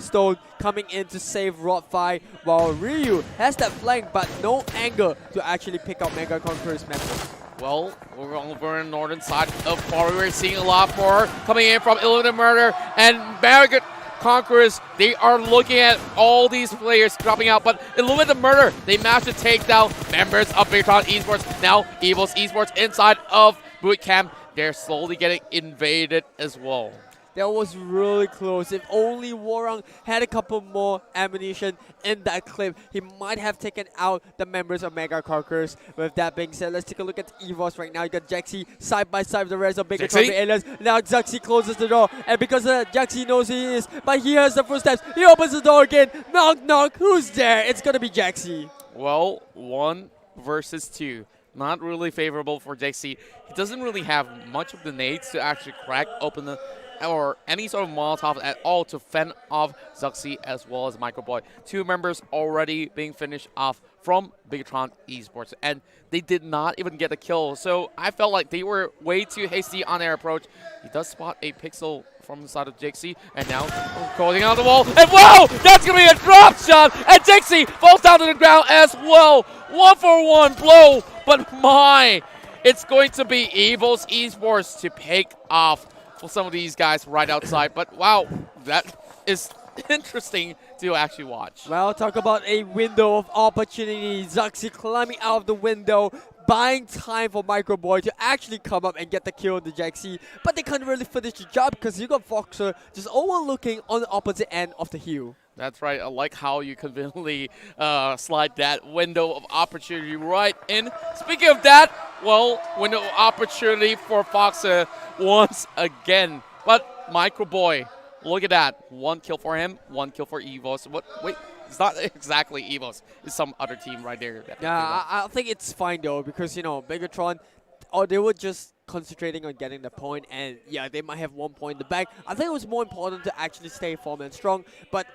Stone coming in to save Rotfi, while Ryu has that flank but no angle to actually pick out Mega Conqueror's members. Well, we're over on the northern side of Far. We're seeing a lot more coming in from Illuminated Murder and Mega Conquerors. They are looking at all these players dropping out, but Illuminated Murder, they managed to take down members of Bigatron Esports. Now, Evil's Esports inside of boot camp. They're slowly getting invaded as well. That was really close. If only Warang had a couple more ammunition in that clip, he might have taken out the members of Mega Conquerors. With that being said, let's take a look at EVOS right now. You got Jaxi side by side with the rest of Bigatron aliens. Now Jaxi closes the door, and because of that, Jaxi knows he is, but he hears the footsteps. He opens the door again. Knock, knock. Who's there? It's gonna be Jaxi. Well, 1 versus 2. Not really favorable for Jaxi. He doesn't really have much of the nades to actually crack open the or any sort of Molotov at all to fend off Zuxi as well as Microboy. 2 members already being finished off from Bigatron Esports, and they did not even get a kill. So I felt like they were way too hasty on their approach. He does spot a pixel from the side of Jixie, and now holding on the wall, and whoa! That's gonna be a drop shot, and Jixie falls down to the ground as well. 1-for-1 blow, but my, it's going to be Evil's Esports to pick off for some of these guys right outside. But wow, that is interesting to actually watch. Well, talk about a window of opportunity. Zuxi climbing out of the window, buying time for Microboy to actually come up and get the kill on the Jaxi. But they can't really finish the job because you got Foxer just overlooking on the opposite end of the hill. That's right. I like how you conveniently slide that window of opportunity right in. Speaking of that, well, window of opportunity for Foxer once again. But Microboy, look at that. 1 kill for him, 1 kill for Evos. What? Wait, it's not exactly Evos. It's some other team right there. Yeah, I think it's fine though because, you know, Bigatron, they were just concentrating on getting the point, and yeah, they might have 1 point in the back. I think it was more important to actually stay firm and strong, but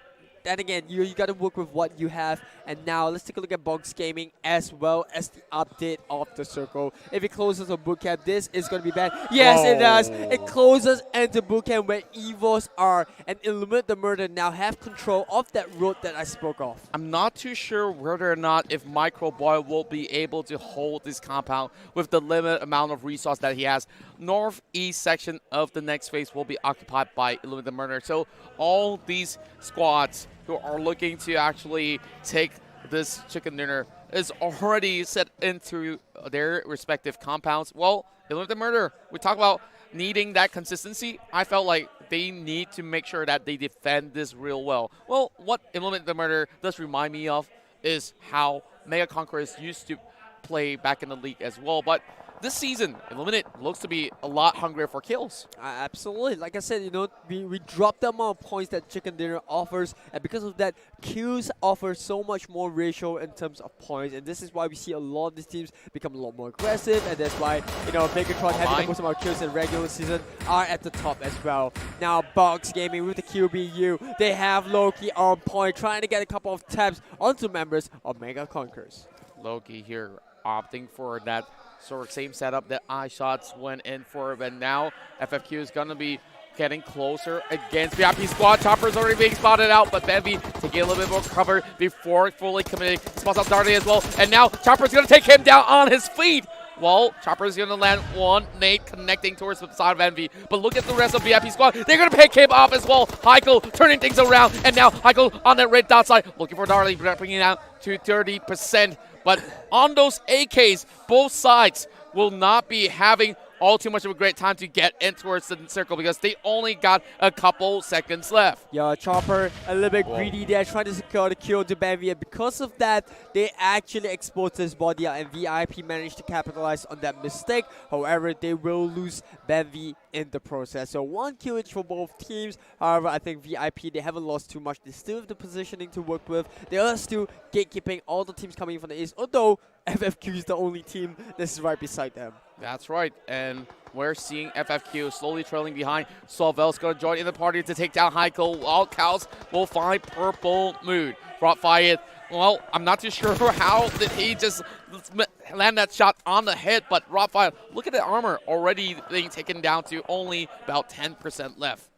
then again, you got to work with what you have. And now let's take a look at Box Gaming as well as the update of the circle. If it closes on bootcamp, this is going to be bad. Yes, it does. It closes into bootcamp where Evos are, and Illuminate the Murder now have control of that road that I spoke of. I'm not too sure whether or not if Microboy will be able to hold this compound with the limited amount of resource that he has. Northeast section of the next phase will be occupied by Illuminate the Murder. So all these squads who are looking to actually take this chicken dinner is already set into their respective compounds. Well, Illuminate the Murder, we talk about needing that consistency. I felt like they need to make sure that they defend this real well. Well, what Illuminate the Murder does remind me of is how Mega Conquerors used to play back in the league as well. But this season, Illuminate looks to be a lot hungrier for kills. Absolutely. Like I said, you know, we dropped the amount of points that Chicken Dinner offers, and because of that, kills offer so much more ratio in terms of points, and this is why we see a lot of these teams become a lot more aggressive, and that's why, you know, Megatron having the most amount of kills in regular season are at the top as well. Now, Box Gaming with the QBU, they have Loki on point, trying to get a couple of taps onto members of Mega Conquerors. Loki here opting for that sort of same setup that iShots went in for, but now FFQ is going to be getting closer against VIP Squad. Chopper's already being spotted out, but Benvy taking a little bit more cover before fully committing. Spots out Darty as well, and now Chopper's going to take him down on his feet. Well, Chopper's going to land 1 nade connecting towards the side of Envy. But look at the rest of VIP Squad. They're going to pick him off as well. Heikel turning things around. And now Heikel on that red dot side. Looking for Darley, bringing it out to 30%. But on those AKs, both sides will not be having all too much of a great time to get in towards the circle because they only got a couple seconds left. Yeah, Chopper a little bit greedy there, trying to secure the kill to Benvy, and because of that, they actually exposed his body out, and VIP managed to capitalize on that mistake. However, they will lose Benvy in the process. So 1 kill each for both teams. However, I think VIP, they haven't lost too much. They still have the positioning to work with. They are still gatekeeping all the teams coming from the east, although FFQ is the only team that's right beside them. That's right, and we're seeing FFQ slowly trailing behind. Solvel's going to join in the party to take down Heikel. All cows will find Purple Mood. Brought Fayed. Well, I'm not too sure how did he just land that shot on the head, but Rottfire, look at the armor already being taken down to only about 10% left.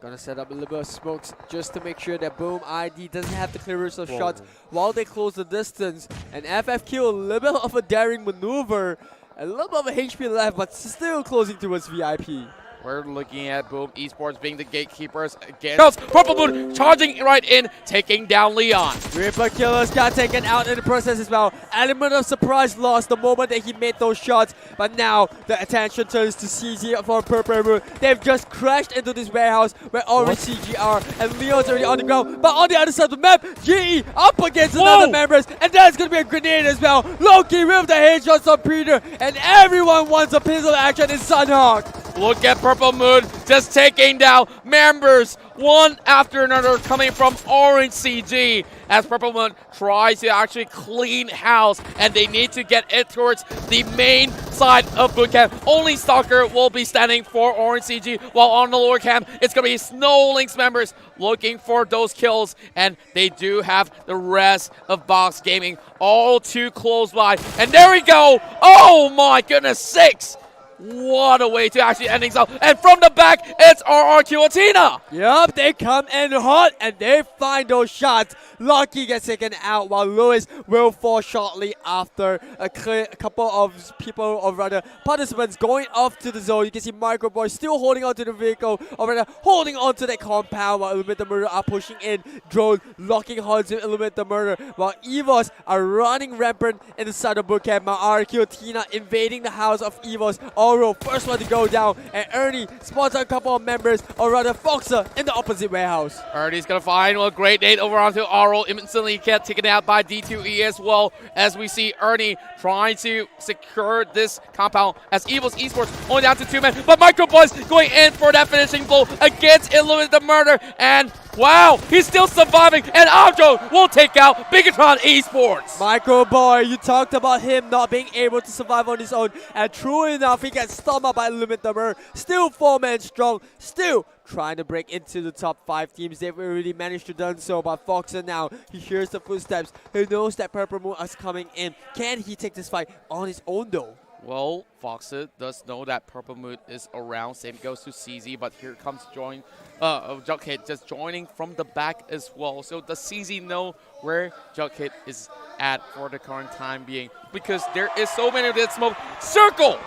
Gonna set up a little bit of smokes just to make sure that Boom ID doesn't have the clearance of Whoa. shots while they close the distance. And FFQ, a little bit of a daring maneuver. A little bit of a HP left, but still closing towards VIP. We're looking at Boom Esports being the gatekeepers against Purple Moon, charging right in, taking down Leon. Reaper Killers got taken out in the process as well. Element of surprise lost the moment that he made those shots, but now the attention turns to CZ for Purple Moon. They've just crashed into this warehouse where Orange CG are, and Leon's already on the ground. But on the other side of the map, GE up against another members, and there's gonna be a grenade as well. Loki with the headshots on Peter, and everyone wants a pistol action in Sanhok. Look at Purple Moon just taking down members one after another coming from Orange CG as Purple Moon tries to actually clean house, and they need to get it towards the main side of bootcamp. Only Stalker will be standing for Orange CG, while on the lower camp it's going to be Snowlinks members looking for those kills, and they do have the rest of Box Gaming all too close by. And there we go! Oh my goodness, 6! What a way to actually end things off. And from the back, it's RRQ Athena. Yup, they come in hot and they find those shots. Lucky gets taken out while Lewis will fall shortly after a couple of people, or rather participants, going off to the zone. You can see Microboy still holding on to the vehicle, or rather holding on to that compound while Illuminate the Murder are pushing in. Drone locking horns with Illuminate the Murder while Evos are running rampant in the side of bootcamp. RRQ Athena invading the house of Evos. Oro, first one to go down, and Ernie spots a couple of members, or rather Foxer, in the opposite warehouse. Ernie's gonna find a great nade over onto Oro, instantly get taken out by D2E as well, as we see Ernie trying to secure this compound as Evil's Esports only down to 2 men, but Microboy's going in for that finishing blow against Illuminate the Murder, and wow, he's still surviving, and Aljo will take out Bigatron Esports. Microboy, you talked about him not being able to survive on his own, and true enough, he gets stomped out by Illuminate the Murder. Still 4 men strong, still trying to break into the top 5 teams. They've already managed to done so, but Foxer now, he hears the footsteps. He knows that Purple Moon is coming in. Can he take this fight on his own though? Well, Foxer does know that Purple Moon is around. Same goes to CZ, but here comes Jughead just joining from the back as well. So does CZ know where Jughead is at for the current time being? Because there is so many of that smoke. Circle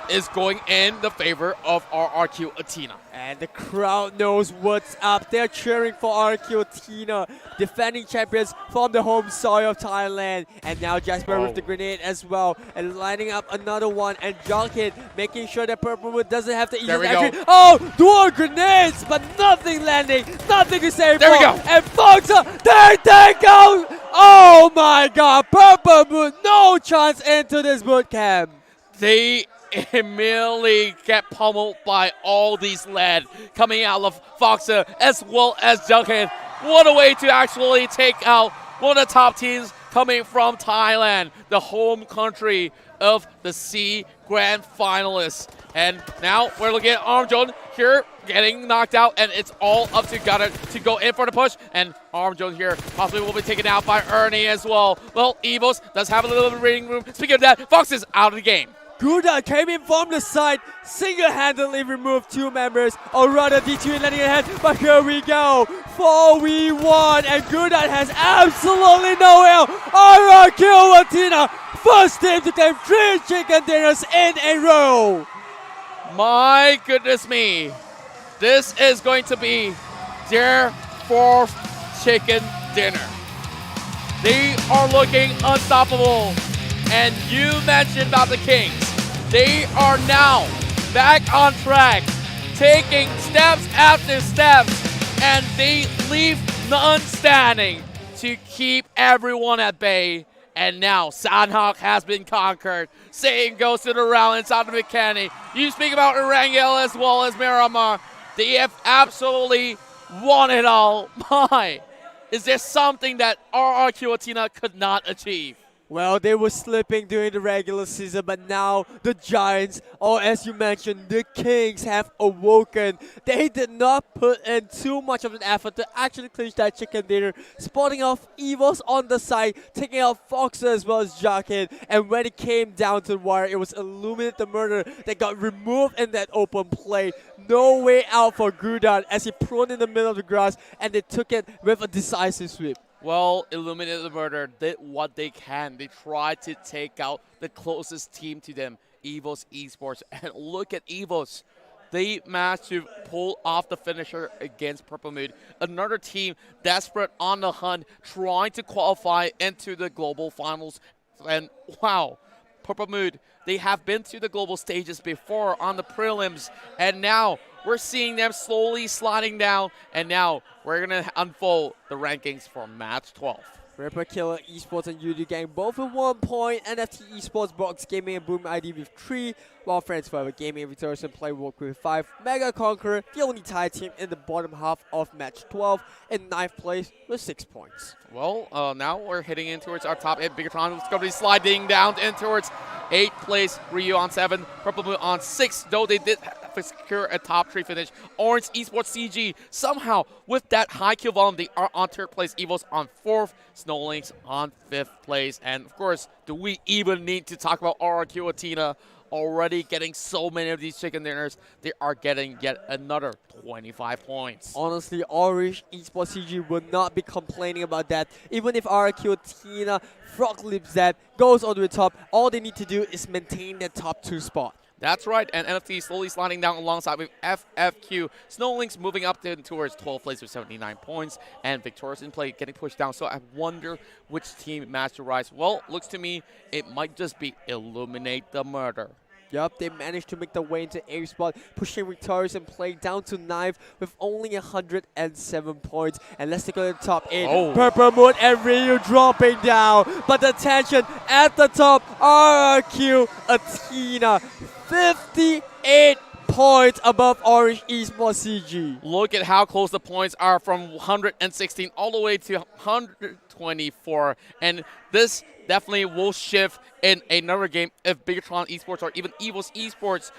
is going in the favor of RRQ Athena. And the crowd knows what's up. They're cheering for RRQ Athena, defending champions from the home soil of Thailand. And now Jasper with the grenade as well, and lining up another one. And Jughead making sure that Purple Moon doesn't have to ease his entry. Oh, dual grenades, but nothing landing, nothing to save. There we go. And Foxer, they take out. Oh my God, Purple Moon, no chance into this bootcamp. They immediately get pummeled by all these lead coming out of Foxer as well as Jughead. What a way to actually take out one of the top teams coming from Thailand, the home country of the C Grand Finalists. And now we're looking at Armjon here getting knocked out, and it's all up to Gunner to go in for the push. And Armjon here possibly will be taken out by Ernie as well. Well, Evos does have a little bit of reading room. Speaking of that, Fox is out of the game. Guda came in from the side, single-handedly removed 2 members, or rather D2 letting ahead, but here we go, 4v1, and Guda has absolutely no ill. RRQ Athena, first team to claim 3 chicken dinners in a row. My goodness me, this is going to be their 4th chicken dinner. They are looking unstoppable. And you mentioned about the Kings. They are now back on track, taking steps after steps, and they leave none standing to keep everyone at bay. And now Sanhok has been conquered. Same goes to the round inside of Vikendi. You speak about Erangel as well as Miramar. They have absolutely won it all. My, is there something that RRQ Athena could not achieve? Well, they were slipping during the regular season, but now the Giants, or as you mentioned, the Kings have awoken. They did not put in too much of an effort to actually clinch that chicken dinner, spotting off Evos on the side, taking out Foxer as well as Jarkin. And when it came down to the wire, it was Illuminate the Murder that got removed in that open play. No way out for Grudan as he prone in the middle of the grass, and they took it with a decisive sweep. Well, Illuminate the Murder did what they can. They tried to take out the closest team to them, Evos Esports. And look at Evos. They managed to pull off the finisher against Purple Mood. Another team desperate on the hunt, trying to qualify into the global finals. And wow, Purple Mood, they have been to the global stages before on the prelims. And now we're seeing them slowly sliding down, and now we're going to unfold the rankings for match 12. Ripper Killer Esports and UD Gang both with 1 point. NFT Esports, Box Gaming, and Boom ID with 3. While Friends Forever Gaming and Victorious and Playwork with 5. Mega Conqueror, the only Thai team in the bottom half of match 12, in 9th place with 6 points. Well, now we're heading in towards our top 8. Bigatron is going to be sliding down in towards 8th place. Ryu on 7, Purple Moon on 6, though they did secure a top 3 finish. Orange Esports CG, somehow, with that high kill volume, they are on 3rd place. Evos on 4th, Snowlinks on 5th place. And of course, do we even need to talk about RRQ Athena? Already getting so many of these chicken dinners, they are getting yet another 25 points. Honestly, Orange Esports CG will not be complaining about that. Even if RQ Tina frog lips that goes all the way top, all they need to do is maintain their top 2 spot. That's right, and NFT slowly sliding down alongside with FFQ. Snowlinks moving up towards 12th place with 79 points, and Victorious in play getting pushed down. So I wonder which team managed to rise. Well, looks to me it might just be Illuminate the Murder. Yup, they managed to make their way into 8th spot, pushing Victorious and play down to 9th with only 107 points. And let's take a look at the top 8. Oh. Purple Moon and Ryu dropping down. But the tension at the top, RRQ Athena, 58 points above Orange Esports CG. Look at how close the points are from 116 all the way to 124. And this definitely will shift in another game if Bigatron Esports or even Evos Esports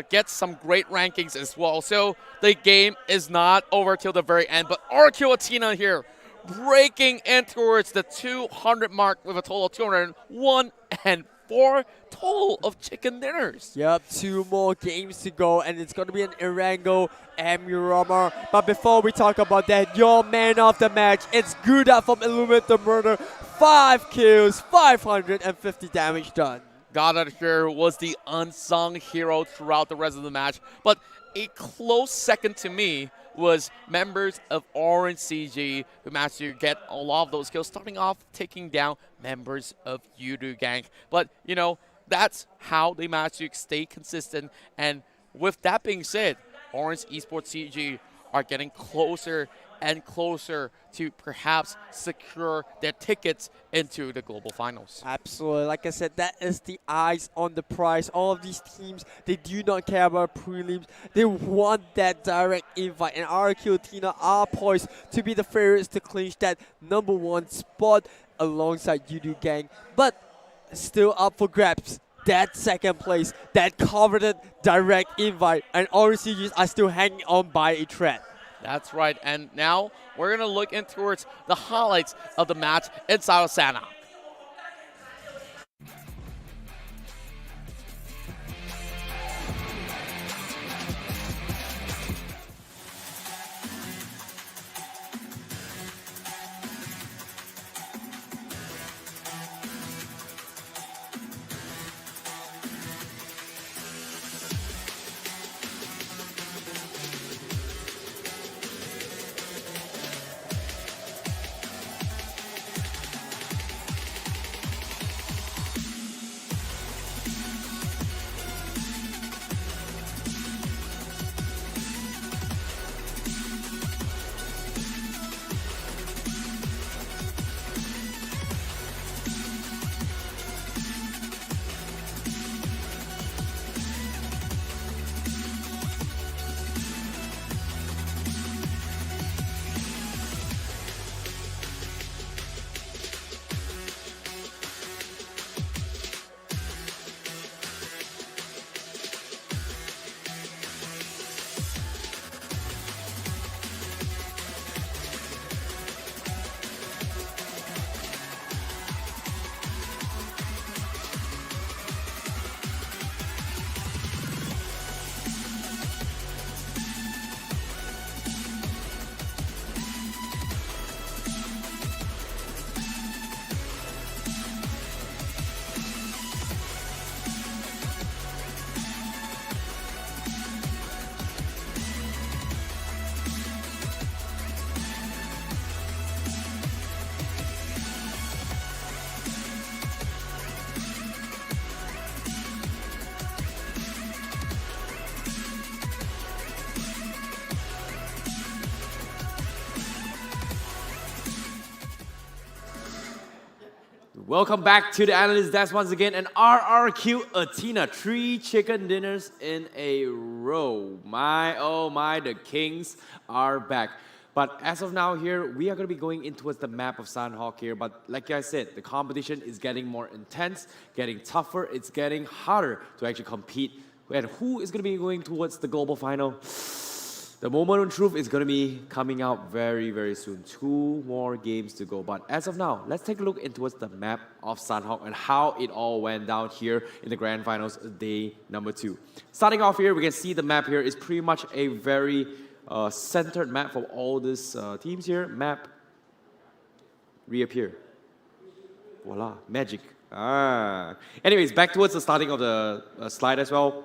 gets some great rankings as well. So the game is not over till the very end. But RQ Athena here breaking in towards the 200 mark with a total of 201 and 4 total of chicken dinners. Yep, 2 more games to go, and it's going to be an Erangel and Miramar. But before we talk about that, your man of the match, it's Guda from Illuminate the Murder. 5 kills, 550 damage done. Goddard here was the unsung hero throughout the rest of the match, but a close second to me was members of Orange CG who managed to get a lot of those kills, starting off taking down members of Yudu Gang. But, you know, that's how they managed to stay consistent. And with that being said, Orange Esports CG are getting closer and closer to perhaps secure their tickets into the global finals. Absolutely. Like I said, that is the eyes on the prize. All of these teams, they do not care about prelims. They want that direct invite. And RQ Tina are poised to be the favorites to clinch that #1 spot alongside Yudu Gang. But still up for grabs. That 2nd place, that coveted direct invite. And Orange CGs are still hanging on by a thread. That's right, and now we're going to look in towards the highlights of the match inside of Sanhok. Welcome back to the Analyst Desk once again, and RRQ Athena, 3 chicken dinners in a row. My, oh my, the Kings are back. But as of now here, we are going to be going in towards the map of Sanhok here. But like I said, the competition is getting more intense, getting tougher, it's getting harder to actually compete. And who is going to be going towards the global final? The moment of truth is going to be coming out very, very soon. 2 more games to go. But as of now, let's take a look into the map of Sanhok and how it all went down here in the Grand Finals, day number 2. Starting off here, we can see the map here is pretty much a very centered map for all these teams here. Map reappear. Voila, magic. Anyways, back towards the starting of the slide as well.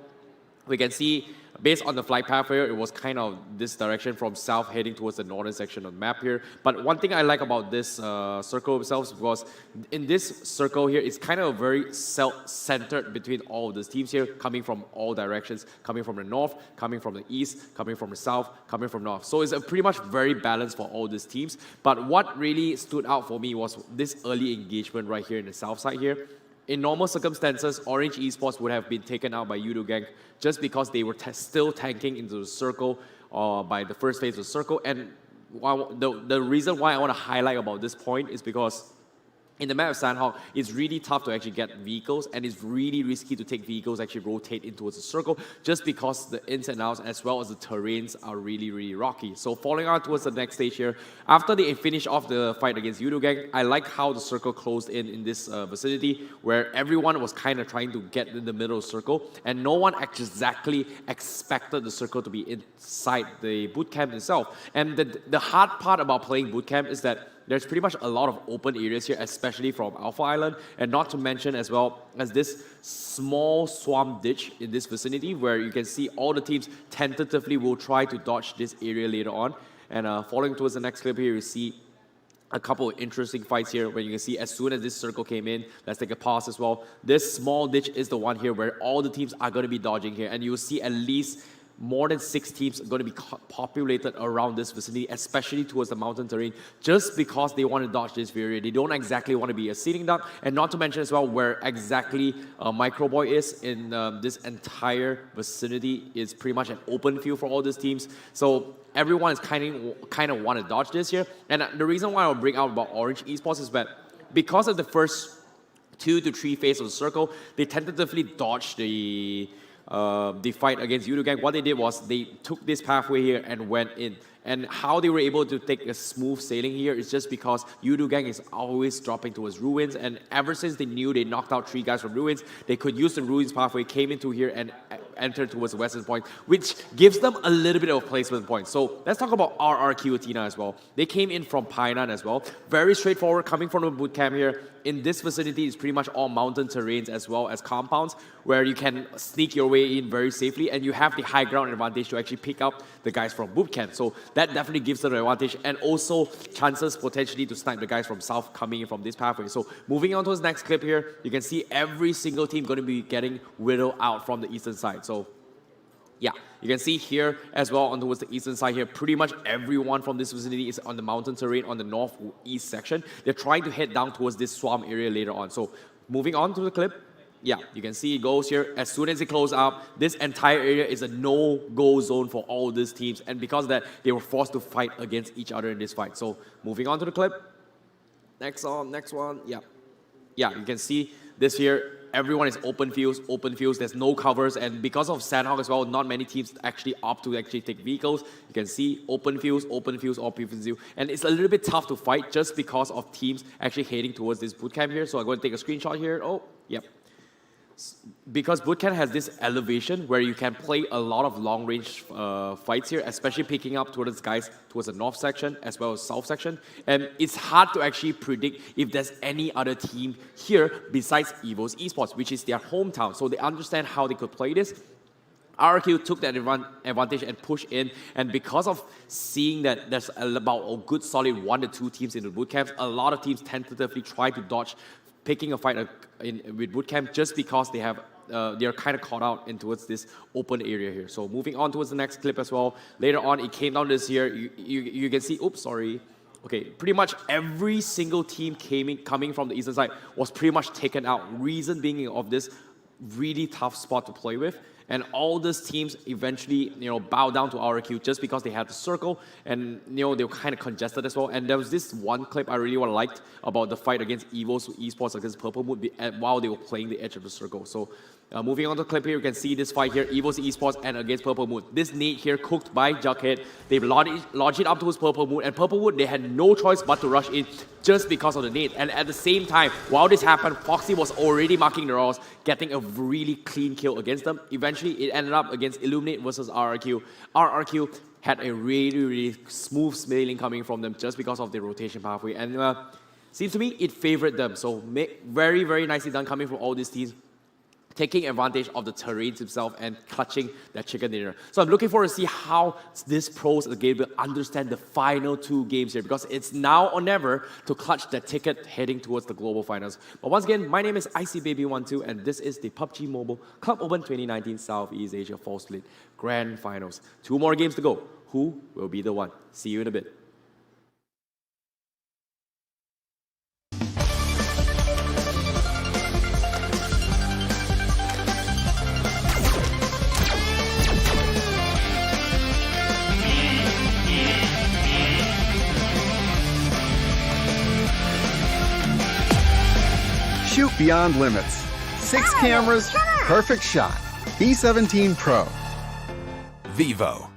We can see, based on the flight path here, it was kind of this direction from south heading towards the northern section of the map here. But one thing I like about this circle itself was in this circle here, it's kind of very self-centered between all of these teams here, coming from all directions, coming from the north, coming from the east, coming from the south, coming from north. So it's a pretty much very balanced for all these teams. But what really stood out for me was this early engagement right here in the south side here. In normal circumstances, Orange Esports would have been taken out by Yudo Gang just because they were still tanking into the circle by the first phase of the circle. And the reason why I want to highlight about this point is because in the map of Sanhok, it's really tough to actually get vehicles, and it's really risky to take vehicles actually rotate in towards the circle just because the ins and outs as well as the terrains are really, really rocky. So following on towards the next stage here, after they finish off the fight against Yudo Gang, I like how the circle closed in this vicinity where everyone was kind of trying to get in the middle of the circle, and no one exactly expected the circle to be inside the bootcamp itself. And the hard part about playing bootcamp is that there's pretty much a lot of open areas here, especially from Alpha Island, and not to mention as well as this small swamp ditch in this vicinity where you can see all the teams tentatively will try to dodge this area later on. And following towards the next clip here, you see a couple of interesting fights here where you can see as soon as this circle came in, let's take a pause as well. This small ditch is the one here where all the teams are going to be dodging here, and you'll see at least more than 6 teams are going to be populated around this vicinity, especially towards the mountain terrain, just because they want to dodge this area. They don't exactly want to be a sitting duck, and not to mention as well where exactly Microboy is in this entire vicinity is pretty much an open field for all these teams. So everyone is kind of want to dodge this here. And the reason why I'll bring out about Orange Esports is that because of the first 2 to 3 phases of the circle, they tentatively dodged the fight against Yudo Gang. What they did was they took this pathway here and went in. And how they were able to take a smooth sailing here is just because Yudo Gang is always dropping towards ruins, and ever since they knew they knocked out 3 guys from ruins, they could use the ruins pathway, came into here and entered towards the western point, which gives them a little bit of a placement point. So let's talk about RRQ Athena as well. They came in from Painan as well. Very straightforward, coming from the boot camp here. In this vicinity, it's pretty much all mountain terrains as well as compounds where you can sneak your way in very safely, and you have the high ground advantage to actually pick up the guys from boot camp. So that definitely gives them an advantage, and also chances potentially to snipe the guys from south coming in from this pathway. So moving on to the next clip here, you can see every single team going to be getting whittled out from the eastern side. So yeah, you can see here as well on towards the eastern side here, pretty much everyone from this vicinity is on the mountain terrain on the northeast section. They're trying to head down towards this swamp area later on. So moving on to the clip, yeah, you can see it goes here. As soon as it closes out, this entire area is a no-go zone for all these teams. And because of that, they were forced to fight against each other in this fight. So moving on to the clip. Next one, yeah. Yeah, you can see this here. Everyone is open fields, there's no covers, and because of Sanhok as well, not many teams actually opt to actually take vehicles. You can see open fields, open fields. And it's a little bit tough to fight just because of teams actually heading towards this bootcamp here. So I'm going to take a screenshot here. Oh, yep. Because bootcamp has this elevation where you can play a lot of long-range fights here, especially picking up towards guys towards the north section as well as south section. And it's hard to actually predict if there's any other team here besides Evo's Esports, which is their hometown. So they understand how they could play this. RRQ took that advantage and pushed in, and because of seeing that there's about a good solid 1 to 2 teams in the bootcamps, a lot of teams tentatively try to dodge picking a fight with bootcamp just because they're kind of caught out in towards this open area here. So moving on towards the next clip as well. Later on, it came down this here. You can see, oops, sorry. okay, pretty much every single team coming from the eastern side was pretty much taken out. Reason being of this really tough spot to play with. And all these teams eventually, bow down to RRQ just because they had the circle and, they were kind of congested as well. And there was this one clip I really liked about the fight against Evo's esports against Purple Moon while they were playing the edge of the circle. So moving on to the clip here, you can see this fight here, Evo's esports and against Purple Moon. This nade here cooked by Jughead. They lodged it up towards Purple Moon, and Purple Moon, they had no choice but to rush in just because of the nade. And at the same time, while this happened, Foxy was already marking the rolls, getting a really clean kill against them. Eventually, it ended up against Illuminate versus RRQ. RRQ had a really smooth sailing coming from them just because of the rotation pathway. And seems to me, it favored them. So very nicely done coming from all these teams, taking advantage of the terrains himself and clutching that chicken dinner. So I'm looking forward to see how this pros of the game will understand the final 2 games here, because it's now or never to clutch that ticket heading towards the global finals. But once again, my name is ICBaby12 and this is the PUBG Mobile Club Open 2019 Southeast Asia Fall Split Grand Finals. 2 more games to go. Who will be the one? See you in a bit. Shoot beyond limits. 6 cameras, perfect shot. B17 Pro. Vivo.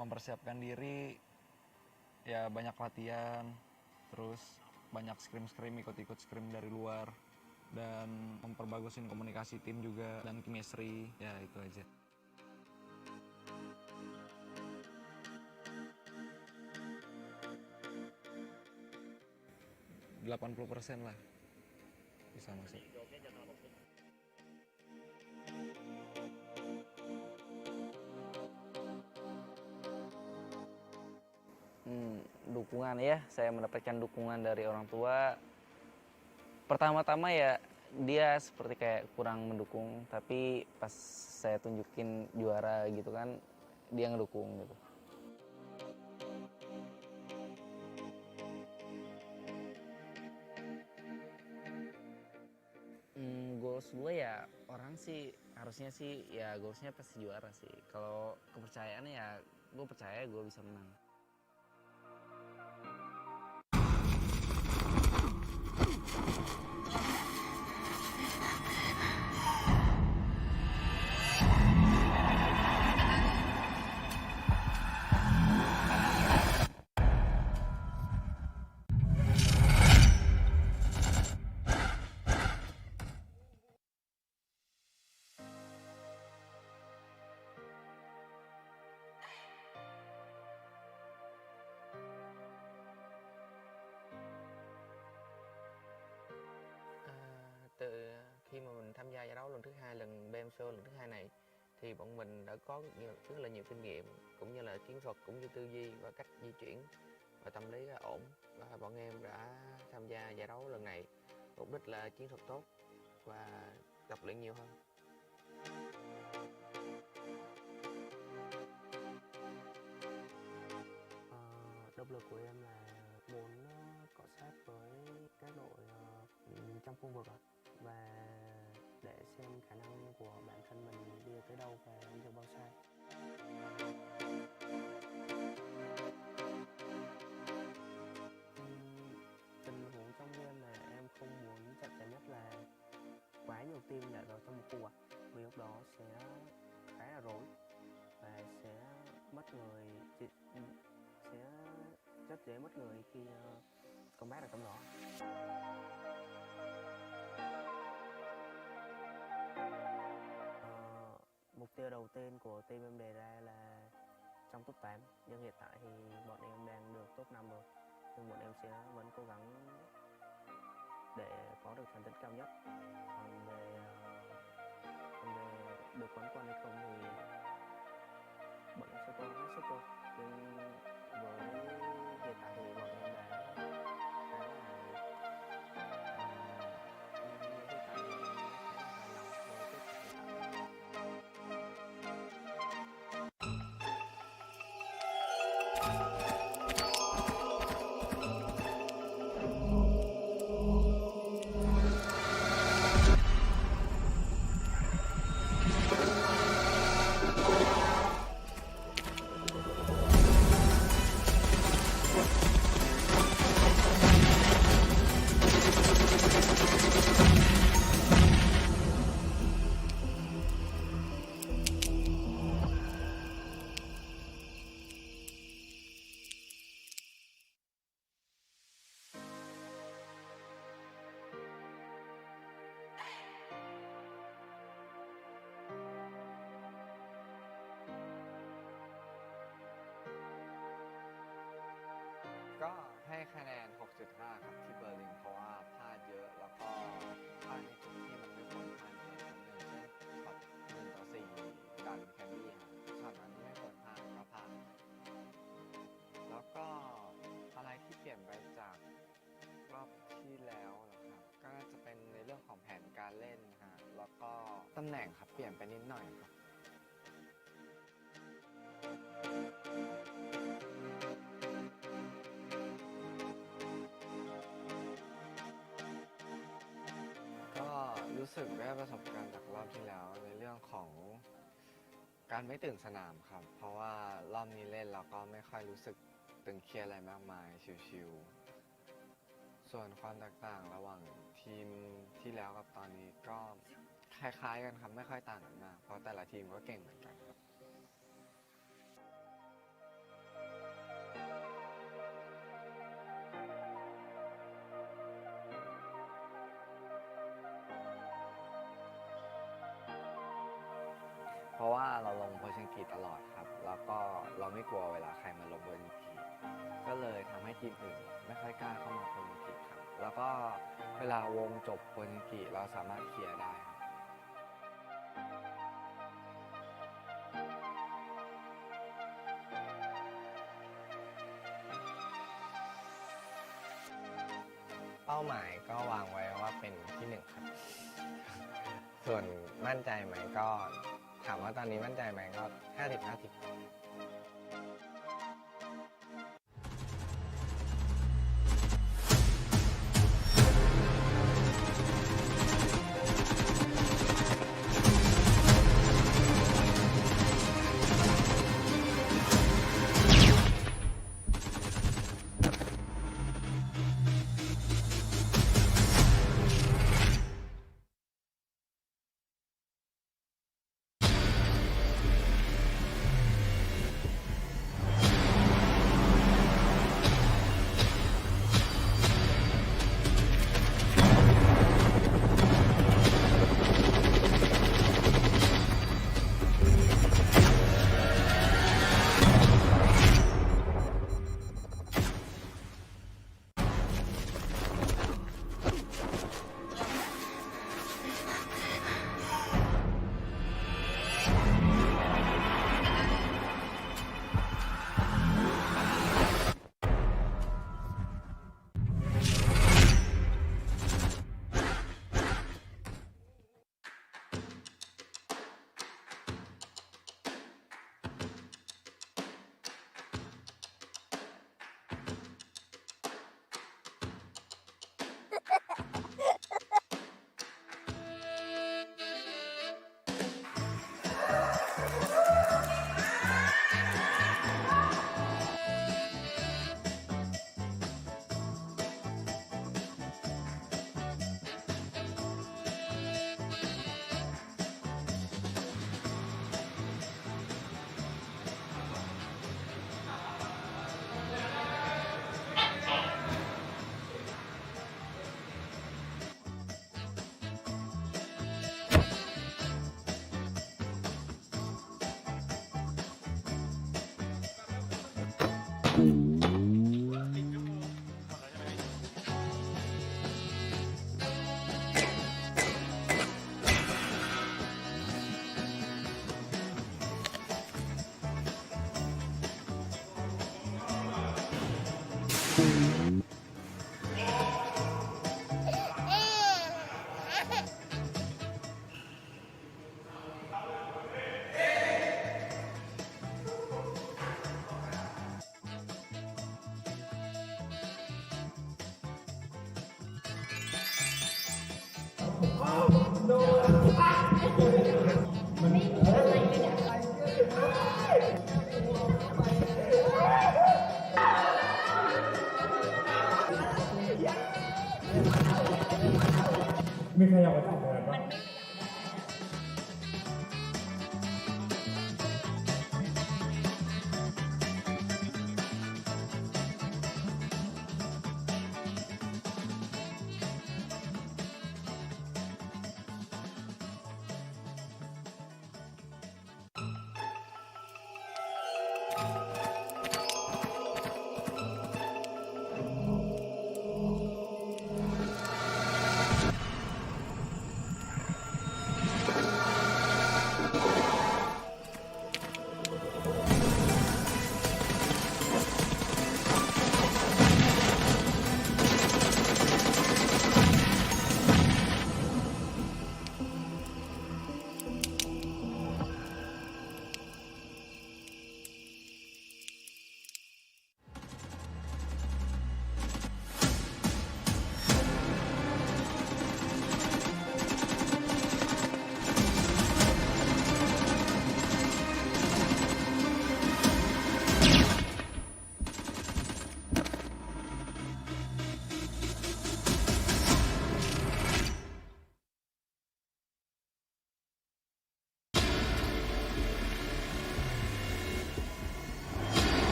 mempersiapkan diri, ya banyak latihan, terus banyak scrim ikut-ikut scrim dari luar, dan memperbagusin komunikasi tim juga dan chemistry, ya itu aja. %80 lah bisa masuk. Dukungan ya, saya mendapatkan dukungan dari orang tua. Pertama-tama ya dia seperti kayak kurang mendukung, tapi pas saya tunjukin juara gitu kan, dia ngedukung gitu. Goals gue ya, orang sih harusnya sih ya goalsnya pasti juara sih. Kalau kepercayaannya ya gue percaya gue bisa menang. Từ khi mà mình tham gia giải đấu lần thứ hai, lần PMCO lần thứ hai này, thì bọn mình đã có rất là nhiều kinh nghiệm, cũng như là chiến thuật, cũng như tư duy và cách di chuyển và tâm lý ổn. Và bọn em đã tham gia giải đấu lần này mục đích là chiến thuật tốt và tập luyện nhiều hơn. Động lực của em là muốn cọ sát với các đội trong khu vực và để xem khả năng của bản thân mình đi tới đâu và đi được bao xa. Tình huống trong game là em không muốn chặt chẽ nhất là quá nhiều team nhảy vào trong một khu vì lúc đó sẽ khá là rối và sẽ mất người, sẽ rất dễ mất người khi combat ở trong đó. Mục tiêu đầu tiên của team em đề ra là trong top 8, nhưng hiện tại thì bọn em đang được top 5 rồi, nhưng bọn em sẽ vẫn cố gắng để có được thành tích cao nhất. Còn về được quán quân hay không thì bọn em sẽ cố gắng hết sức thôi, nhưng với hiện tại thì bọn em đã khá là hiện tại thì khá là hài lòng với kết quả hiện tại.ก็ให้คะแนน 6.5 ครับที่เบอร์ลินเพราะว่าพลาดเยอะแล้วก็พลาดในจุดที่มันไม่ควรพลาดเลยครับอย่างเช่นช็อต1-4ดันแคนดี้ครับช็อตนั้นไม่ควรพลาดก็พลาดแล้วก็อะไรที่เปลี่ยนไปจากรอบที่แล้วนะครับก็น่าจะเป็นในเรื่องของแผนการเล่นฮะแล้วก็ตำแหน่งครับเปลี่ยนไปนิดหน่อยครับ ก็รู้สึกได้ประสบการณ์จากรอบที่แล้วในเรื่องของการไม่ตื่นสนามครับเพราะว่ารอบนี้เล่นเราก็ไม่ค่อยรู้สึกตึงเครียดอะไรมากมายชิวๆส่วนความแตกต่างระหว่างทีมที่แล้วกับตอนนี้ก็คล้ายๆกันครับไม่ค่อยต่างกันมากเพราะแต่ละทีมก็เก่งเหมือนกันครับ อังกฤษตลอดครับ แล้วก็เราไม่กลัวเวลาใครมาลงโพลอังกฤษก็เลยทำให้ทีมอื่นไม่ค่อยกล้าเข้ามาโพลอังกฤษครับ แล้วก็เวลาวงจบโพลอังกฤษเราสามารถเคลียร์ได้ครับ เป้าหมายก็วางไว้ว่าเป็นที่หนึ่งครับ ส่วนมั่นใจไหมก็ถามว่าตอนนี้มั่นใจไหมก็50-50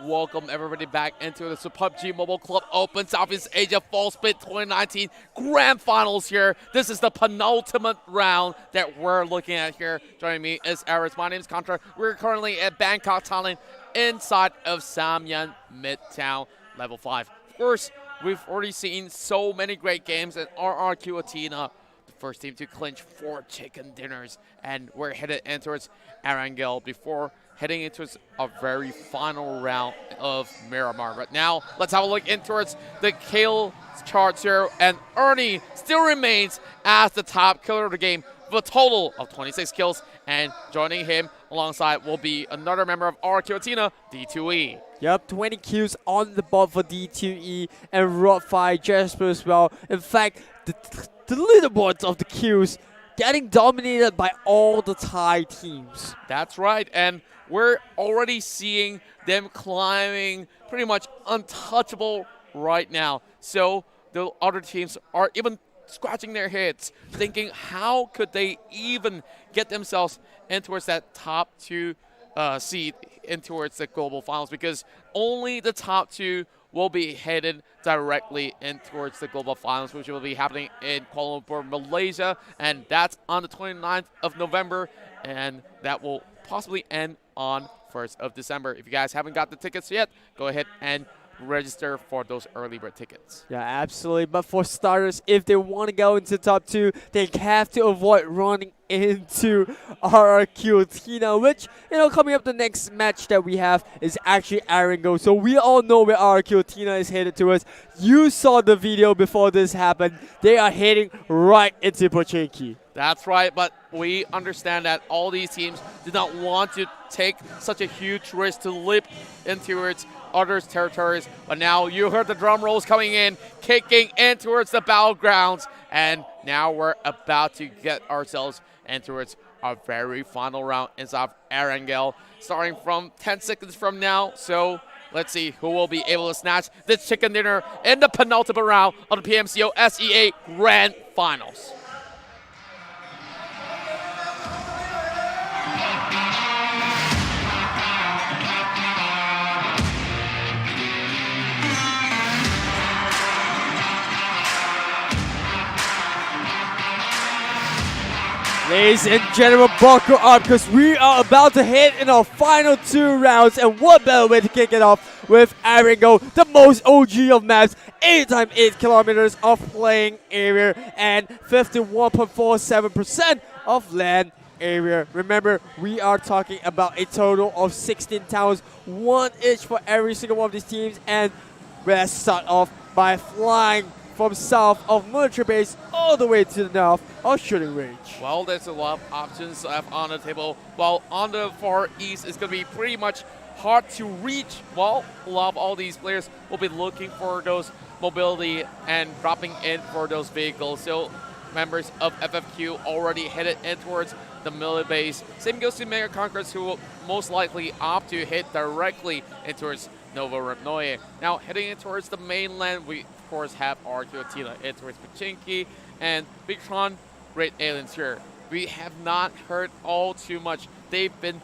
welcome everybody back into the PUBG Mobile Club Open Southeast Asia Fall Split 2019 Grand Finals here. This is the penultimate round that we're looking at here. Joining me is Aris. My name is Contra. We're currently at Bangkok, Thailand, inside of Samyan Midtown Level 5. Of course, we've already seen so many great games, and RRQ Athena, the first team to clinch 4 chicken dinners, and we're headed in towards Erangel before heading into a very final round of Miramar. But now, let's have a look in towards the kill charts here, and Ernie still remains as the top killer of the game with a total of 26 kills, and joining him alongside will be another member of RQ Athena, D2E. Yep, 20 kills on the board for D2E and Rodfire Jasper as well. In fact, the leaderboards of the kills getting dominated by all the Thai teams. That's right, and we're already seeing them climbing pretty much untouchable right now. So the other teams are even scratching their heads, thinking how could they even get themselves in towards that top 2 seed in towards the global finals, because only the top 2 will be headed directly in towards the global finals, which will be happening in Kuala Lumpur, Malaysia, and that's on the 29th of November, and that will possibly end on 1st of December. If you guys haven't got the tickets yet, go ahead and register for those early bird tickets. Yeah, absolutely. But for starters, if they want to go into top 2, they have to avoid running into RRQ Athena, which, coming up the next match that we have is actually Erangel. So we all know where RRQ Athena is headed towards. You saw the video before this happened. They are heading right into Pochinki. That's right, but we understand that all these teams do not want to take such a huge risk to leap into its others' territories. But now you heard the drum rolls coming in, kicking in towards the battlegrounds, and now we're about to get ourselves in towards our very final round inside of Erangel, starting from 10 seconds from now. So let's see who will be able to snatch this chicken dinner in the penultimate round of the PMCO SEA Grand Finals. Ladies and gentlemen, buckle up because we are about to hit in our final 2 rounds, and what better way to kick it off with Erangel, the most OG of maps, 8 times 8 kilometers of playing area and 51.47% of land area. Remember, we are talking about a total of 16 towns, 1 each for every single one of these teams, and let's start off by flying from south of military base all the way to the north of shooting range. Well, there's a lot of options left on the table, while on the far east it's going to be pretty much hard to reach. Well, a lot of all these players will be looking for those mobility and dropping in for those vehicles. So members of FFQ already headed in towards the military base. Same goes to Mega Conquerors, who will most likely opt to hit directly in towards Nova Repnoye. Now heading in towards the mainland, we of course have RQ Athena in towards Pochinki and Bigtron Red Aliens here. We have not heard all too much. They've been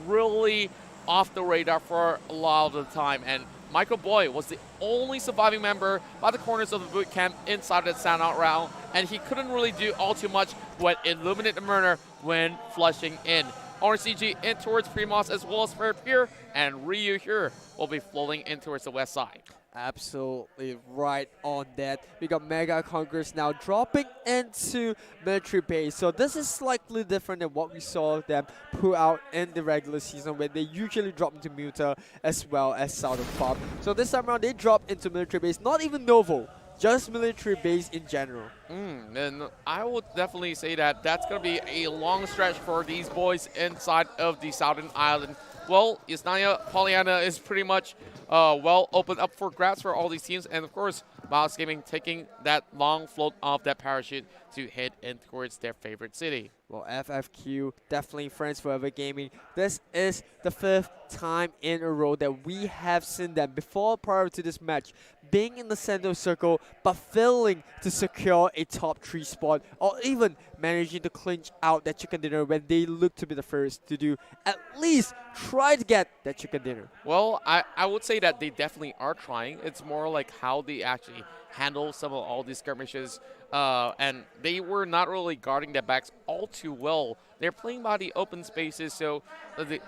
really off the radar for a lot of the time, and Michael Boy was the only surviving member by the corners of the boot camp inside the Sanhok round, and he couldn't really do all too much with Illuminate the Murder when flushing in. RCG in towards Primos as well as Fair Pier, and Ryu here will be floating in towards the west side. Absolutely right on that. We got Mega Conquerors now dropping into military base. So this is slightly different than what we saw them pull out in the regular season, where they usually drop into Muta as well as Southern Farm. So this time around they dropped into military base, not even Novo, just military base in general. And I would definitely say that that's going to be a long stretch for these boys inside of the Southern Island. Well, Isnaya Pollyanna is pretty much well opened up for grabs for all these teams, and of course Miles Gaming taking that long float off that parachute to head in towards their favorite city. Well, FFQ, definitely Friends Forever Gaming. This is the 5th time in a row that we have seen them prior to this match, being in the center circle, but failing to secure a top 3 spot, or even managing to clinch out that chicken dinner when they look to be the first to do at least try to get that chicken dinner. Well, I would say that they definitely are trying. It's more like how they actually handle some of all these skirmishes. And they were not really guarding their backs all too well. They're playing by the open spaces, so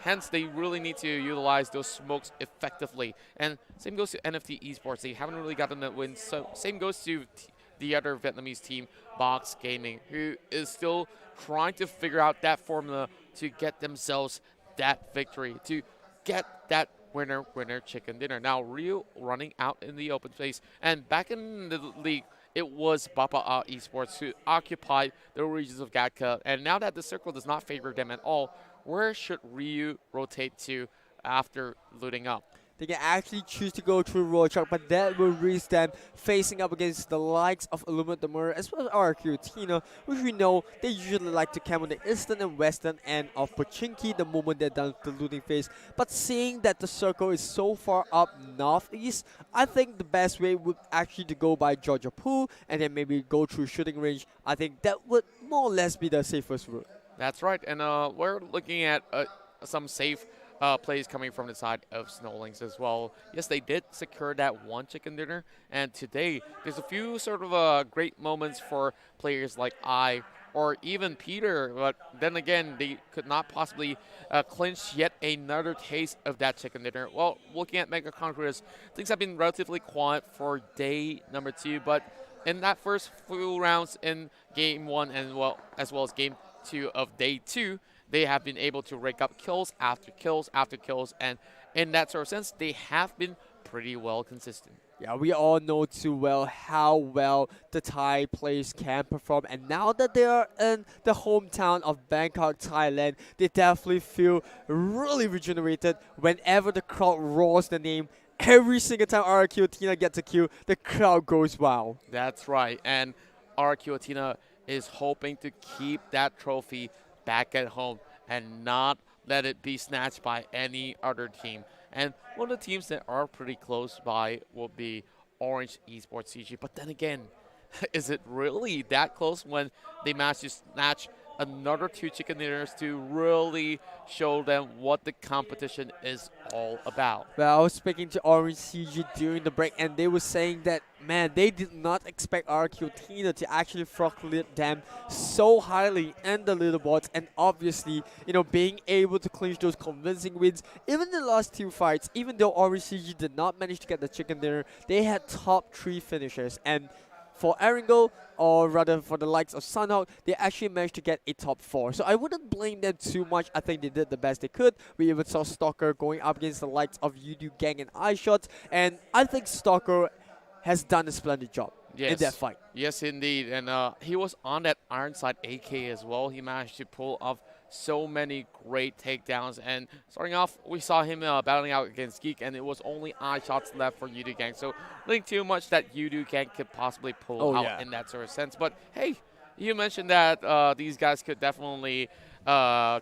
hence they really need to utilize those smokes effectively. And same goes to NFT Esports. They haven't really gotten that win. So same goes to the other Vietnamese team, Box Gaming, who is still trying to figure out that formula to get themselves that victory, to get that winner chicken dinner. Now Rio running out in the open space, and back in the league it was Bapa Esports who occupied the regions of Gatka, and now that the circle does not favor them at all, where should Ryu rotate to after looting up? They can actually choose to go through Rochak, but that will risk them facing up against the likes of Illumidamur as well as RQ Tina, which we know they usually like to camp on the eastern and western end of Pochinki the moment they're done with the looting phase. But seeing that the circle is so far up northeast, I think the best way would actually to go by Georgia Pool and then maybe go through shooting range. I think that would more or less be the safest route. That's right, and we're looking at some safe plays coming from the side of Snowlings as well. Yes, they did secure that one chicken dinner, and today there's a few sort of great moments for players like I or even Peter, but then again, they could not possibly clinch yet another taste of that chicken dinner. Well, looking at Mega Conquerors, things have been relatively quiet for day number 2, but in that first few rounds in game 1 and as well as game 2 of day 2, they have been able to rake up kills after kills after kills, and in that sort of sense, they have been pretty well consistent. Yeah, we all know too well how well the Thai players can perform, and now that they are in the hometown of Bangkok, Thailand, they definitely feel really regenerated whenever the crowd roars the name. Every single time RQ Tina gets a kill, the crowd goes wild. That's right, and RQ Tina is hoping to keep that trophy back at home and not let it be snatched by any other team. And one of the teams that are pretty close by will be Orange Esports CG. But then again, is it really that close when they manage to snatch another 2 chicken dinners to really show them what the competition is all about? Well, I was speaking to Orange CG during the break, and they were saying that, man, they did not expect RQ Tina to actually frog them so highly in the leaderboards, and obviously, you know, being able to clinch those convincing wins. Even in the last 2 fights, even though Orange CG did not manage to get the chicken dinner, they had top 3 finishers, and for Erangel, or rather for the likes of Sanhok, they actually managed to get a top 4. So I wouldn't blame them too much. I think they did the best they could. We even saw Stalker going up against the likes of Yudu Gang and iShots, and I think Stalker has done a splendid job in that fight. Yes, indeed. And he was on that Ironside AK as well. He managed to pull off so many great takedowns. And starting off, we saw him battling out against Geek, and it was only eye shots left for Yudu Gang. So nothing too much that Yudu Gang could possibly pull out in that sort of sense. But hey, you mentioned that these guys could definitely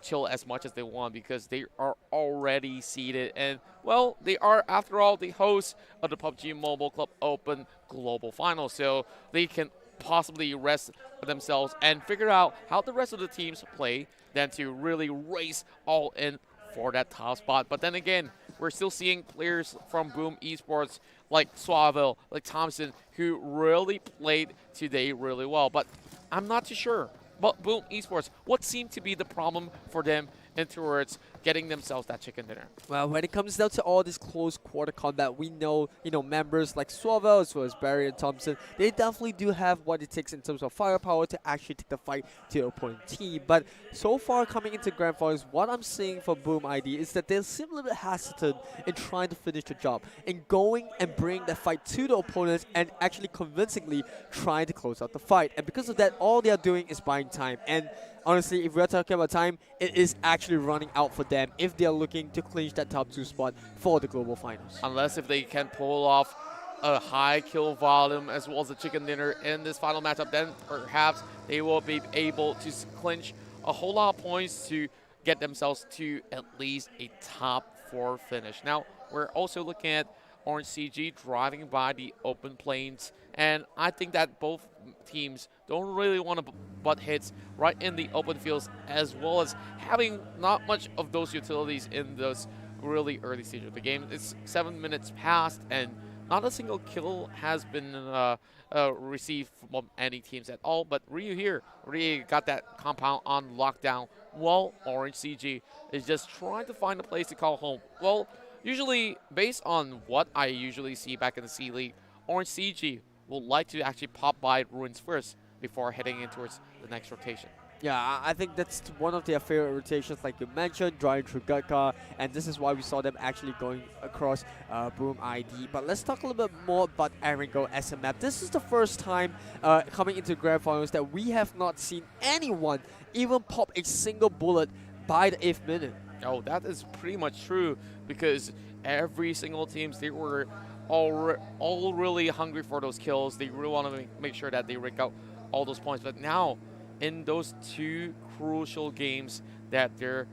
chill as much as they want because they are already seeded. And, well, they are, after all, the hosts of the PUBG Mobile Club Open Global Finals. So they can possibly rest themselves and figure out how the rest of the teams play than to really race all in for that top spot. But then again, we're still seeing players from Boom Esports like Suaville, like Thompson, who really played today really well. But I'm not too sure. But Boom Esports, what seemed to be the problem for them in towards getting themselves that chicken dinner? Well, when it comes down to all this close quarter combat, we know, members like Suavel as well as Barry and Thompson, they definitely do have what it takes in terms of firepower to actually take the fight to the opponent team. But so far coming into Grand Finals, what I'm seeing for Boom ID is that they're a little bit hesitant in trying to finish the job, in going and bring the fight to the opponents and actually convincingly trying to close out the fight. And because of that, all they are doing is buying time. And honestly, if we're talking about time, it is actually running out for them if they are looking to clinch that top 2 spot for the Global Finals. Unless if they can pull off a high kill volume as well as a chicken dinner in this final matchup, then perhaps they will be able to clinch a whole lot of points to get themselves to at least a top 4 finish. Now, we're also looking at Orange CG driving by the open plains, and I think that both teams don't really want to butt heads right in the open fields, as well as having not much of those utilities in those really early stage of the game. It's 7 minutes past, and not a single kill has been received from any teams at all. But Ryu here really got that compound on lockdown, while Orange CG is just trying to find a place to call home. Well, usually, based on what I usually see back in the C League, Orange CG will like to actually pop by Ruins first before heading in towards the next rotation. Yeah, I think that's one of their favorite rotations, like you mentioned, driving through Gutka, and this is why we saw them actually going across Boom ID. But let's talk a little bit more about Erangel as a map. This is the first time coming into Grand Finals that we have not seen anyone even pop a single bullet by the 8th minute. Oh, that is pretty much true, because every single teams, they were all really hungry for those kills. They really want to make sure that they rig out all those points. But now, in those 2 crucial games that they're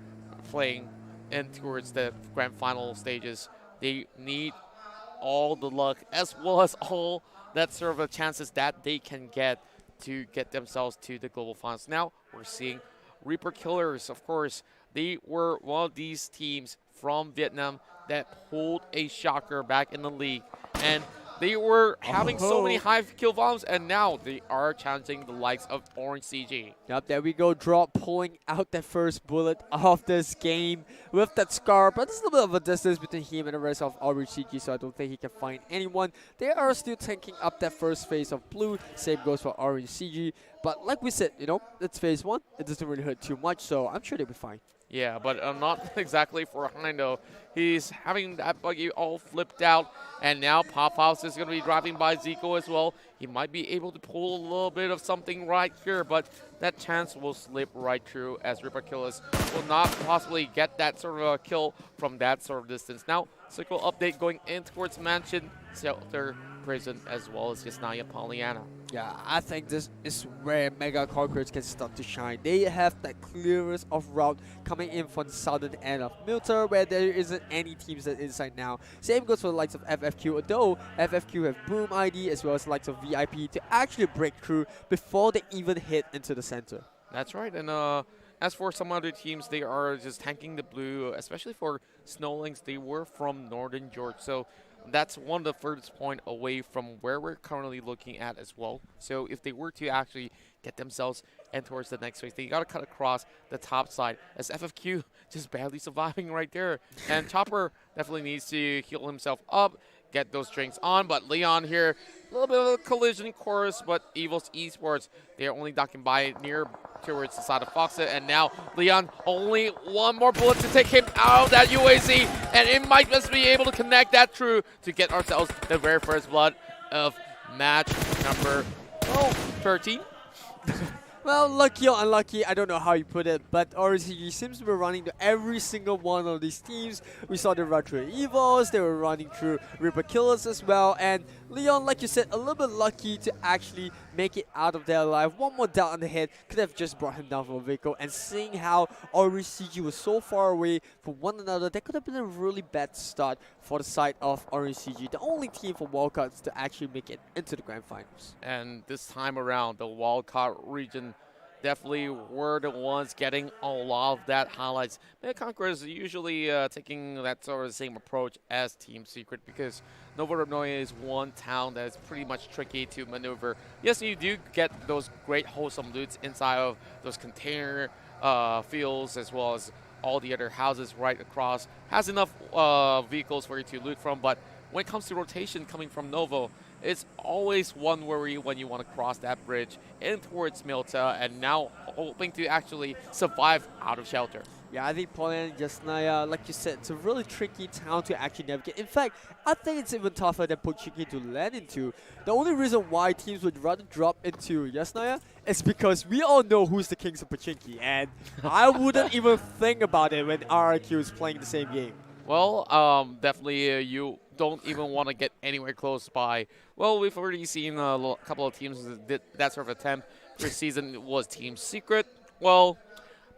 playing in towards the grand final stages, they need all the luck as well as all that sort of chances that they can get to get themselves to the global finals. Now we're seeing Reaper Killers, of course. They were one of these teams from Vietnam that pulled a shocker back in the league, and they were having so many high kill volumes, and now they are challenging the likes of Orange CG. Yep, there we go. Drop pulling out that first bullet of this game with that scar, but there's a little bit of a distance between him and the rest of Orange CG, so I don't think he can find anyone. They are still tanking up that first phase of blue. Same goes for Orange CG. But like we said, you know, it's phase 1. It doesn't really hurt too much, so I'm sure they'll be fine. Yeah, but not exactly for Heindo. He's having that buggy all flipped out, and now Pop House is going to be driving by Zico as well. He might be able to pull a little bit of something right here, but that chance will slip right through, as Ripper Killers will not possibly get that sort of a kill from that sort of distance. Now, Circle update going in towards Mansion, Shelter, Prison, as well as Yasnaya Pollyanna. Yeah, I think this is where Mega Conquerors can start to shine. They have that clearest of route coming in from the southern end of Milter, where there isn't any teams that inside now. Same goes for the likes of FFQ, although FFQ have Boom ID as well as the likes of VIP to actually break through before they even hit into the center. That's right, and as for some other teams, they are just tanking the blue, especially for Snowlings. They were from Northern Georgia, so that's one of the furthest point away from where we're currently looking at as well. So if they were to actually get themselves in towards the next phase, they got to cut across the top side, as FFQ just barely surviving right there. And Chopper definitely needs to heal himself up, get those drinks on. But Leon here, a little bit of a collision course, but Evil's Esports, they're only ducking by near towards the side of Foxit, and now Leon only one more bullet to take him out of that UAZ, and it might just be able to connect that through to get ourselves the very first blood of match number 13. Well, lucky or unlucky, I don't know how you put it, but RCG seems to be running to every single one of these teams. We saw them run through Evos, they were running through Reaper Killers as well, and Leon, like you said, a little bit lucky to actually make it out of there alive. One more down on the head could have just brought him down from a vehicle, and seeing how RCG was so far away from one another, that could have been a really bad start for the side of RCG, the only team for wildcards to actually make it into the grand finals. And this time around, the wildcard region definitely were the ones getting a lot of that highlights. Mega Conquerors are usually taking that sort of same approach as Team Secret, because Novorobnoye is one town that is pretty much tricky to maneuver. Yes, you do get those great wholesome loots inside of those container fields, as well as all the other houses right across. Has enough vehicles for you to loot from, but when it comes to rotation coming from Novo, it's always one worry when you want to cross that bridge in towards Milta, and now hoping to actually survive out of shelter. Yeah, I think Poland, Yasnaya, like you said, it's a really tricky town to actually navigate. In fact, I think it's even tougher than Pochinki to land into. The only reason why teams would rather drop into Yasnaya is because we all know who's the kings of Pochinki, and I wouldn't even think about it when RRQ is playing the same game. Well, definitely you don't even want to get anywhere close by. Well, we've already seen a couple of teams that did that sort of attempt. This season was Team Secret. Well,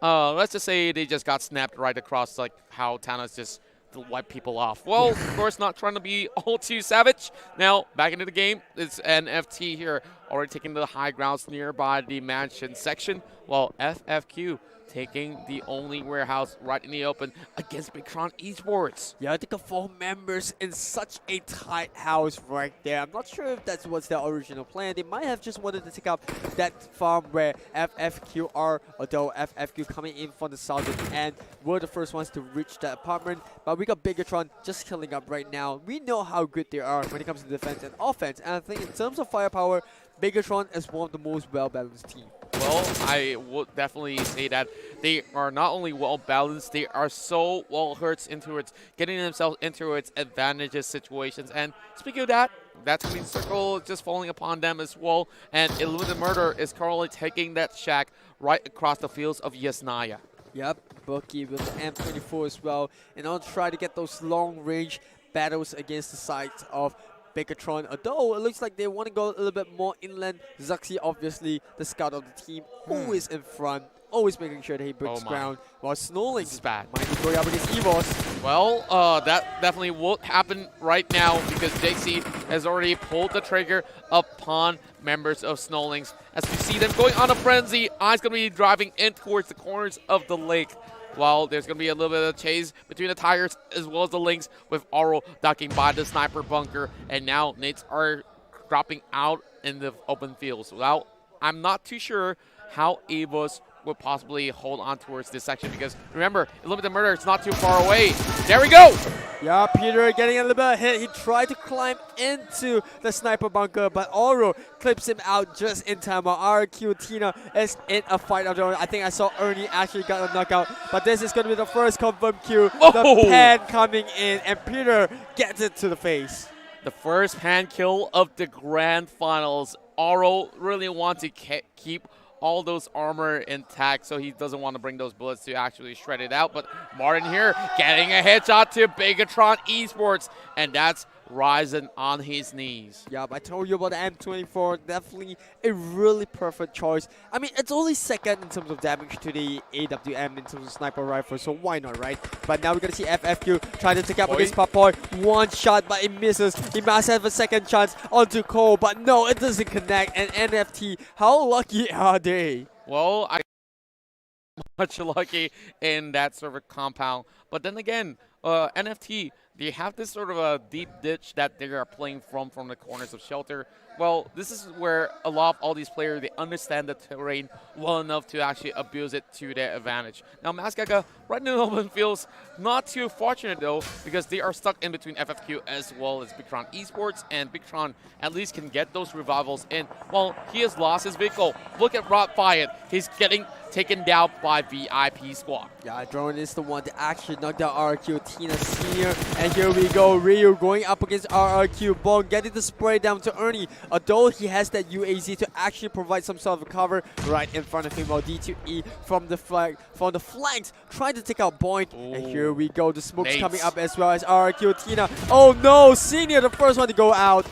let's just say they just got snapped right across, like how Thanos just to wipe people off. Well, of course, not trying to be all too savage. Now, back into the game, it's NFT here, already taking the high grounds nearby the mansion section, while FFQ taking the only warehouse right in the open against Bigtron Esports. Yeah, I think of 4 members in such a tight house right there. I'm not sure if that was their original plan. They might have just wanted to take up that farm where FFQ are, although FFQ coming in from the southern end were the first ones to reach that apartment. But we got Bigatron just killing up right now. We know how good they are when it comes to defense and offense. And I think in terms of firepower, Bigatron is one of the most well-balanced teams. Well, I would definitely say that they are not only well-balanced, they are so well-versed into it, getting themselves into its advantages situations. And speaking of that, that's Queen Circle just falling upon them as well. And Illuminated Murder is currently taking that shack right across the fields of Yasnaya. Yep, Bucky with the M24 as well. And I'll try to get those long-range battles against the sides of Bigatron, although it looks like they want to go a little bit more inland. Zuxi, obviously, the scout of the team, always in front, always making sure that he breaks ground, while Snowlings bad. might be going up against Evos. Well, that definitely won't happen right now because JC has already pulled the trigger upon members of Snowlings. As we see them going on a frenzy, I's going to be driving in towards the corners of the lake. While there's going to be a little bit of a chase between the Tigers as well as the Lynx, with Oro ducking by the sniper bunker. And now Nates are dropping out in the open fields. Well, I'm not too sure how Evos would possibly hold on towards this section because remember, Illuminated Murder is not too far away. There we go! Yeah, Peter getting a little bit of hit. He tried to climb into the sniper bunker, but Oro clips him out just in time while RQ Tina is in a fight of their own. I think I saw Ernie actually got a knockout, but this is going to be the first confirmed kill. The pan coming in, and Peter gets it to the face. The first hand kill of the grand finals. Oro really wants to keep all those armor intact, so he doesn't want to bring those bullets to actually shred it out. But Martin here getting a headshot to Bigatron Esports, and that's Ryzen on his knees. Yeah, I told you about the M24. Definitely a really perfect choice. I mean, it's only second in terms of damage to the AWM in terms of sniper rifle, so why not, right? But now we're going to see FFQ trying to take up against Papoy. One shot, but it misses. He must have a second chance onto Cole, but no, it doesn't connect. And NFT, how lucky are they? Well, I much lucky in that sort of compound. But then again, NFT, they have this sort of a deep ditch that they are playing from the corners of shelter. Well, this is where a lot of all these players, they understand the terrain well enough to actually abuse it to their advantage. Now, Maskaka, right in the open fields, not too fortunate though, because they are stuck in between FFQ as well as Bigtron Esports, and Bigtron at least can get those revivals in. Well, he has lost his vehicle. Look at Rod Fayed. He's getting taken down by VIP Squad. Yeah, Drone is the one that actually knocked out RRQ Tina Senior. And here we go, Ryu going up against RRQ Bone, getting the spray down to Ernie. Although he has that UAZ to actually provide some sort of cover right in front of him, while D2E from the flanks trying to take out Boyd. And here we go, the smoke's coming up as well as RRQ Tina. Oh no, Senior the first one to go out.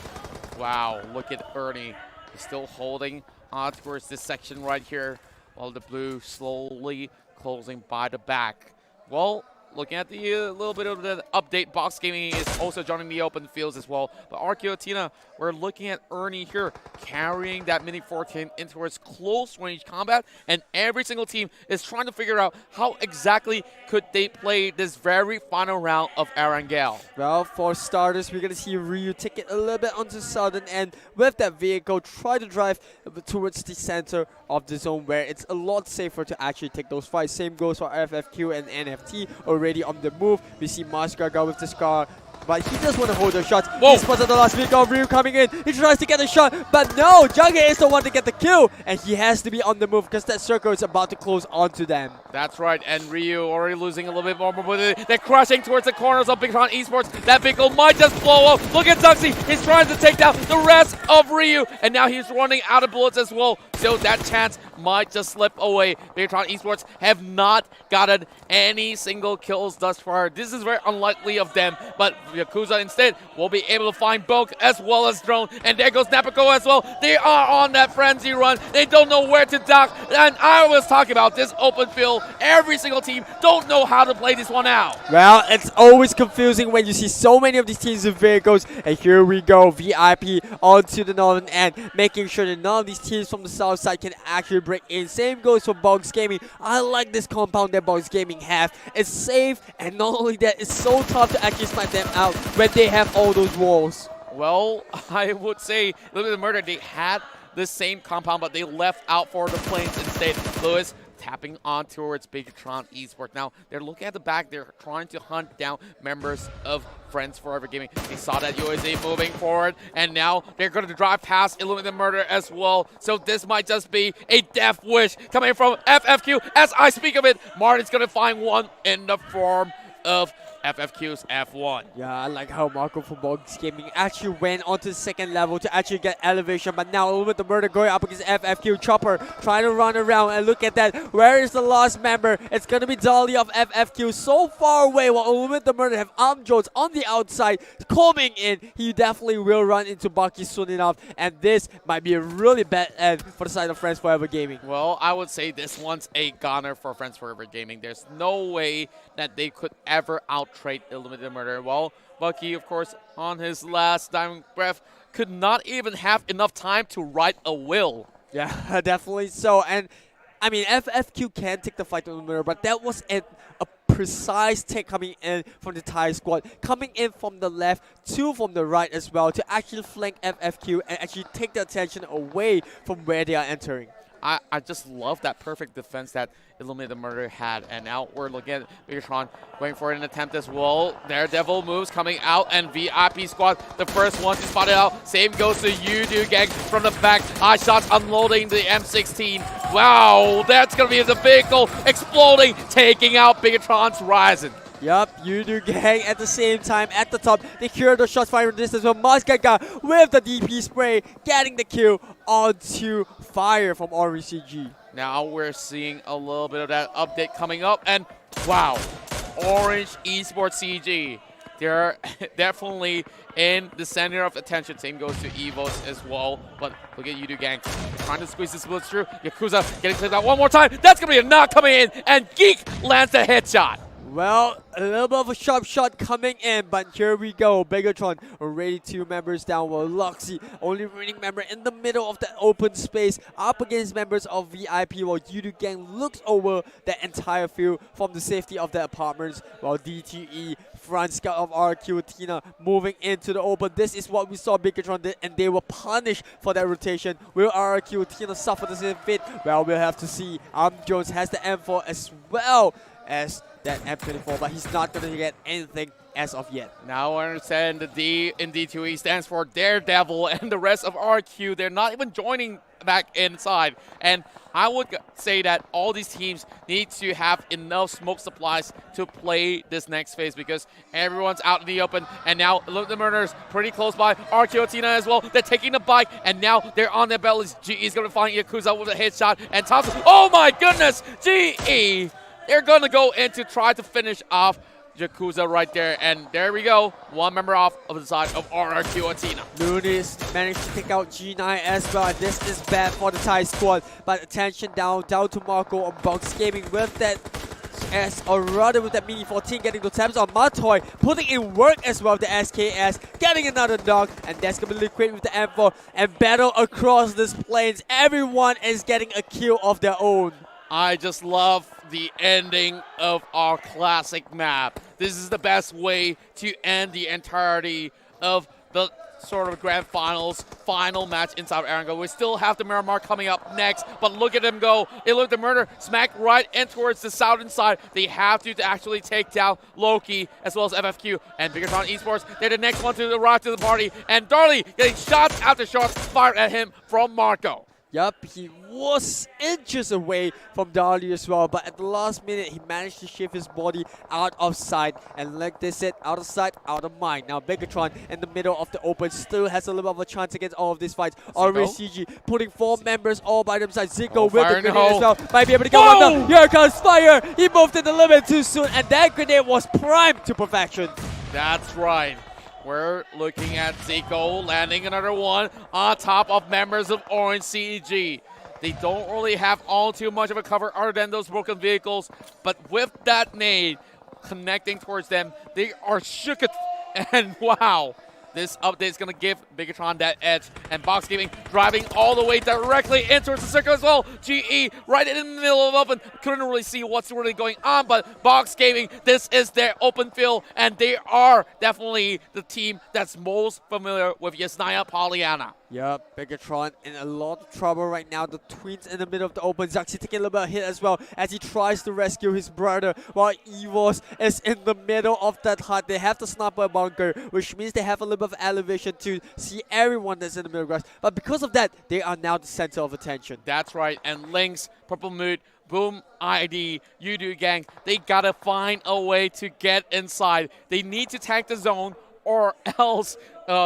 Wow, look at Ernie. He's still holding on towards this section right here, while the blue slowly closing by the back. Well, looking at the little bit of the update, Box Gaming is also joining the open fields as well. But Archeotina, we're looking at Ernie here carrying that Mini 14 into its close range combat, and every single team is trying to figure out how exactly could they play this very final round of Erangel. Well, for starters, we're going to see Ryu take it a little bit onto the southern end with that vehicle, try to drive towards the center of the zone where it's a lot safer to actually take those fights. Same goes for FFQ and NFT, already on the move. We see Masgaga with the Scar, but he does want to hold the shots. He spotted the last vehicle, Ryu coming in. He tries to get a shot, but no, Jughead is the one to get the kill, and he has to be on the move because that circle is about to close onto them. That's right, and Ryu already losing a little bit more mobility. They're crashing towards the corners of Bigtron Esports. That vehicle might just blow up. Look at Zuxi. He's trying to take down the rest of Ryu, and now he's running out of bullets as well. So that chance might just slip away. Bigtron Esports have not gotten any single kills thus far. This is very unlikely of them, but Yakuza instead will be able to find Bulk as well as Drone. And there goes Napaco as well. They are on that frenzy run. They don't know where to duck. And I was talking about this open field. Every single team don't know how to play this one out. Well, it's always confusing when you see so many of these teams with vehicles. And here we go, VIP onto the northern end, making sure that none of these teams from the south side can actually break in. Same goes for Bugs Gaming. I like this compound that Bugs Gaming have. It's safe, and not only that, it's so tough to actually snipe them out when they have all those walls. Well, I would say look at the murder. They had the same compound, but they left out for the planes instead. Lewis tapping on towards Bigatron Esports. Now, they're looking at the back. They're trying to hunt down members of Friends Forever Gaming. They saw that USA moving forward, and now they're going to drive past Illuminate the Murder as well. So this might just be a death wish coming from FFQ. As I speak of it, Martin's going to find one in the form of FFQ's F1. Yeah, I like how Marco from Bugs Gaming actually went onto the second level to actually get elevation, but now with the murder going up against FFQ, Chopper trying to run around, and look at that. Where is the last member? It's going to be Dolly of FFQ, so far away, while with the murder have Arm Jones on the outside coming in. He definitely will run into Bucky soon enough, and this might be a really bad end for the side of Friends Forever Gaming. Well, I would say this one's a goner for Friends Forever Gaming. There's no way that they could ever out-trade Illuminated Murder. Well, Bucky, of course, on his last dying breath, could not even have enough time to write a will. Yeah, definitely so. And I mean, FFQ can take the fight to the mirror, but that was a precise take coming in from the Thai squad, coming in from the left, two from the right as well, to actually flank FFQ and actually take the attention away from where they are entering. I just love that perfect defense that Illuminate the Murder had. And now we're looking at Bigatron going for an attempt as well. Daredevil moves coming out, and VIP squad, the first one to spot it out. Same goes to Yudu Gang from the back. Eye shots unloading the M16. Wow, that's going to be the vehicle exploding, taking out Bigatron's Ryzen. Yup, Yudu Gang at the same time at the top. They cure the shots firing distance from Masgaga with the DP spray, getting the kill onto Fire from RCG. Now we're seeing a little bit of that update coming up, and wow, Orange Esports CG. They're definitely in the center of attention. Same goes to Evos as well. But look at Yudu Gang trying to squeeze this blitz through. Yakuza getting clipped out one more time. That's going to be a knock coming in, and Geek lands the headshot. Well, a little bit of a sharp shot coming in, but here we go. Bigatron already 2 members down, while Luxy, only remaining member in the middle of the open space, up against members of VIP, while Yudu Gang looks over the entire field from the safety of the apartments, while DTE, front scout of RQ, Tina, moving into the open. This is what we saw Bigatron did, and they were punished for that rotation. Will RQ, Tina suffer the same fate? Well, we'll have to see. Jones has the M4 as well as that M24, but he's not going to get anything as of yet. Now I understand the D in D2E stands for Daredevil, and the rest of RQ, they're not even joining back inside. And I would say that all these teams need to have enough smoke supplies to play this next phase, because everyone's out in the open. And now look at the Murderers pretty close by. RQ Tina as well. They're taking the bike, and now they're on their bellies. GE is going to find Yakuza with a headshot, and Thompson. Oh my goodness! GE! They're going to go in to try to finish off Yakuza right there. And there we go. One member off of the side of RRQ Athena. Nunes managed to take out G9 as well. This is bad for the Thai squad. But attention down to Marco on Bugs Gaming with that S, or rather with that Mini 14, getting the taps on Matoy, putting in work as well with the SKS, getting another dog, and that's going to be Liquid with the M4, and battle across these plains. Everyone is getting a kill of their own. I just love the ending of our classic map. This is the best way to end the entirety of the sort of grand finals final match inside of Erangel. We still have the Miramar coming up next, but look at him go. It looked the murder smack right in towards the southern side. They have to actually take down Loki as well as FFQ and Bigatron Esports. They're the next one to arrive to the party, and Darley getting shots after shots fired at him from Marco. Yup, he was inches away from Darley as well, but at the last minute, he managed to shift his body out of sight. And like they said, out of sight, out of mind. Now, Bigatron in the middle of the open still has a little bit of a chance against all of these fights. Already CG putting 4 members all by themselves. Zico with the grenade as well. Might be able to get one down. Here comes Fire. He moved it a little bit too soon, and that grenade was primed to perfection. That's right. We're looking at Zico landing another one on top of members of Orange CEG. They don't really have all too much of a cover other than those broken vehicles, but with that nade connecting towards them, they are shook. And wow, this update is going to give Bigatron that edge. And Box Gaming driving all the way directly in towards the circle as well. GE right in the middle of open. Couldn't really see what's really going on, but Box Gaming, this is their open field, and they are definitely the team that's most familiar with Yasnaya Pollyanna. Yep, Bigatron in a lot of trouble right now. The twins in the middle of the open. Zaxi taking a little bit of hit as well as he tries to rescue his brother while Evos is in the middle of that hut. They have the sniper bunker, which means they have a little bit of elevation to see everyone that's in the middle grass. But because of that, they are now the center of attention. That's right, and Lynx, Purple Mood, Boom ID, Yudu Gang, they gotta find a way to get inside. They need to tank the zone, or else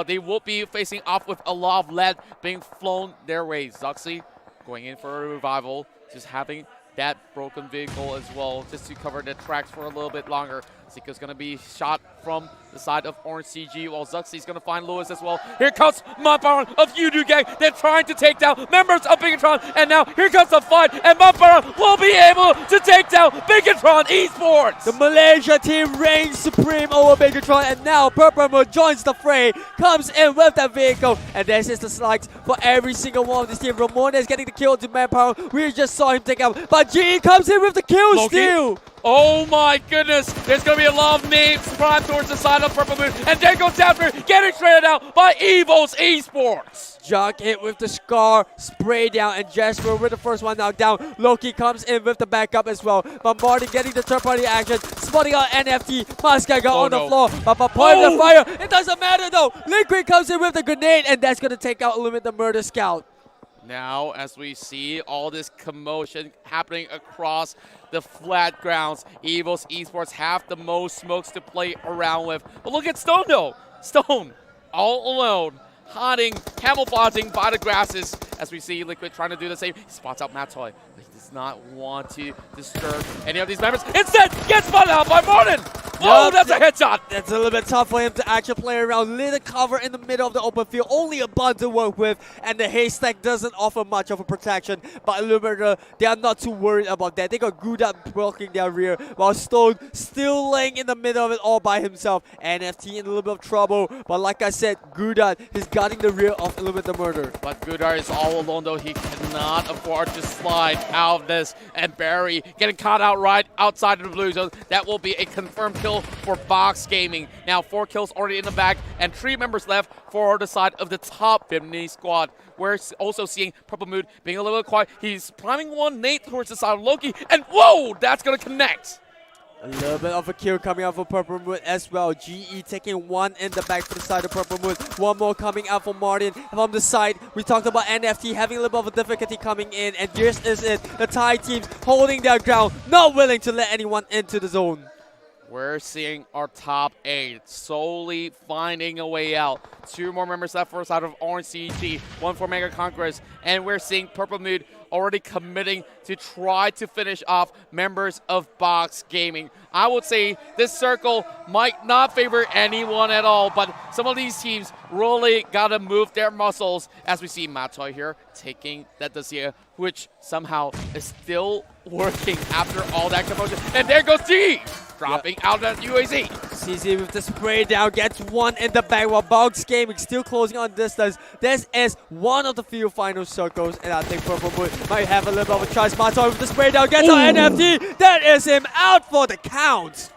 they will be facing off with a lot of lead being flown their way. Zuxi going in for a revival, just having that broken vehicle as well, just to cover the tracks for a little bit longer. Zico's going to be shot from the side of Orange CG, while Zuxi's going to find Lewis as well. Here comes Mudbound of Yudu Gang. They're trying to take down members of Bigatron, and now here comes the fight, and Mudbound will be able to take down Bigatron Esports. The Malaysia team reigns supreme over Bigatron, and now Purple Moon joins the fray, comes in with that vehicle, and this is the slides for every single one of this team. Ramon is getting the kill to Manpower. We just saw him take out, but GE comes in with the kill Loki. steal. Oh my goodness, there's going to be a lot of names prime towards the side of Purple Moon, and there goes Jasper getting shredded out by Evo's Esports. Jug hit with the Scar, spray down, and Jasper with the first one knocked down. Loki comes in with the backup as well. But Marty getting the third party action, spotting out NFT. Maskai got on the floor, but for point of the fire, it doesn't matter though. Liquid comes in with the grenade, and that's going to take out Limit the Murder Scout. Now, as we see all this commotion happening across the flat grounds, Evo's Esports have the most smokes to play around with. But look at Stone though. Stone, all alone, hiding, camouflaging by the grasses. As we see Liquid trying to do the same. He spots out Matoy. He does not want to disturb any of these members. Instead, gets spotted out by Martin. Oh, that's a headshot. That's a little bit tough for him to actually play around. Little cover in the middle of the open field. Only a bud to work with. And the haystack doesn't offer much of a protection. But Lumina, they are not too worried about that. They got Gudat blocking their rear. While Stone still laying in the middle of it all by himself. NFT in a little bit of trouble. But like I said, Gudat is guarding the rear of Illuminate the Murder. But Gudar is all alone though. He cannot afford to slide out of this. And Barry getting caught out right outside of the blue zone. That will be a confirmed kill for Box Gaming. Now 4 kills already in the bag and 3 members left for the side of the top Bimini squad. We're also seeing Purple Mood being a little bit quiet. He's priming one nade towards the side of Loki, and whoa, that's gonna connect. A little bit of a kill coming out for Purple Moon as well. GE taking one in the back for the side of Purple Moon. One more coming out for Martin. From the side, we talked about NFT having a little bit of a difficulty coming in. And this is it. The Thai teams holding their ground, not willing to let anyone into the zone. We're seeing our top 8 solely finding a way out. 2 more members left for the side of Orange CG, 1 for Mega Conquerors, and we're seeing Purple Mood already committing to try to finish off members of Box Gaming. I would say this circle might not favor anyone at all, but some of these teams really gotta move their muscles as we see Matoy here taking that dossier, which somehow is still working after all that commotion. And there goes G! Dropping out that UAZ. CZ with the spray down gets one in the back while Box Gaming still closing on distance. This is one of the few final circles, and I think Purple Moon might have a little bit of a chance. Matoy with the spray down gets an NFT. That is him out for the count.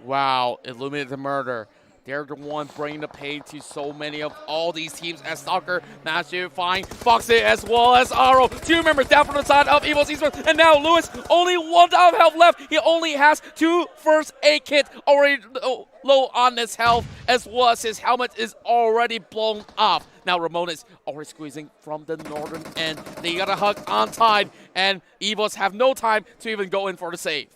Wow, Illuminate the Murder. They're the one bringing the pain to so many of all these teams as Stalker managed to find Foxy as well as Aro. 2 members down from the side of Evo's Esports. And now Lewis, only 1 out of health left. He only has 2 first aid kits already low on his health, as well as his helmet is already blown off. Now Ramon is already squeezing from the northern end. They got a hug on tide, and Evos have no time to even go in for the save.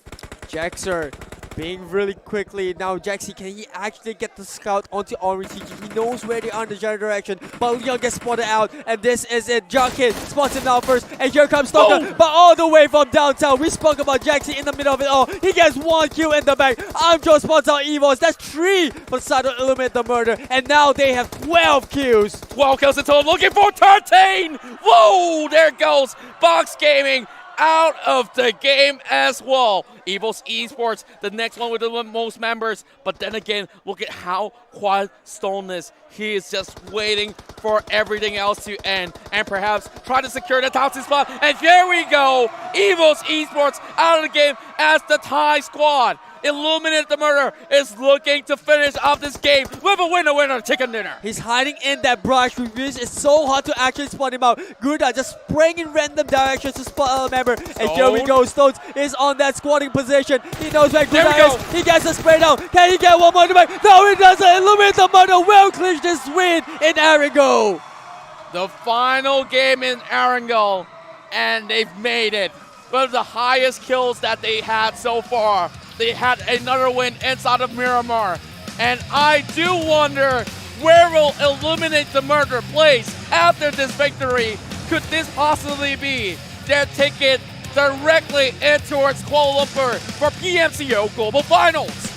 Jaxer Being really quickly now, Jaxi, can he actually get the scout onto Orange CG? He knows where they are in the general direction, but Leon gets spotted out, and this is it. Junkin spots him now first, and here comes Stalker, but all the way from downtown. We spoke about Jaxi in the middle of it all. He gets 1 kill in the back. Armjo spots out Evos. That's 3 for side to eliminate the murder, and now they have 12 kills. 12 kills in total, looking for 13! Whoa, there goes Box Gaming out of the game as well. Evos Esports, the next one with the most members. But then again, look at how quiet Stone is. He is just waiting for everything else to end and perhaps try to secure the top 6 spot. And here we go. Evos Esports out of the game as the Thai squad. Illuminate the Murder is looking to finish off this game with a winner chicken dinner. He's hiding in that brush, which means it's so hard to actually spot him out. Guda just spraying in random directions to spot a member. And here we go, Stones is on that squatting position. He knows where Guda is. He gets a spray down. Can he get one more to back? No, he doesn't. Illuminate the Murder will clinch this win in Erangel. The final game in Erangel, and they've made it. One of the highest kills that they had so far. They had another win inside of Miramar. And I do wonder, where will Illuminate the Murder place after this victory? Could this possibly be their ticket directly in towards Kuala Lumpur for PMCO Global Finals?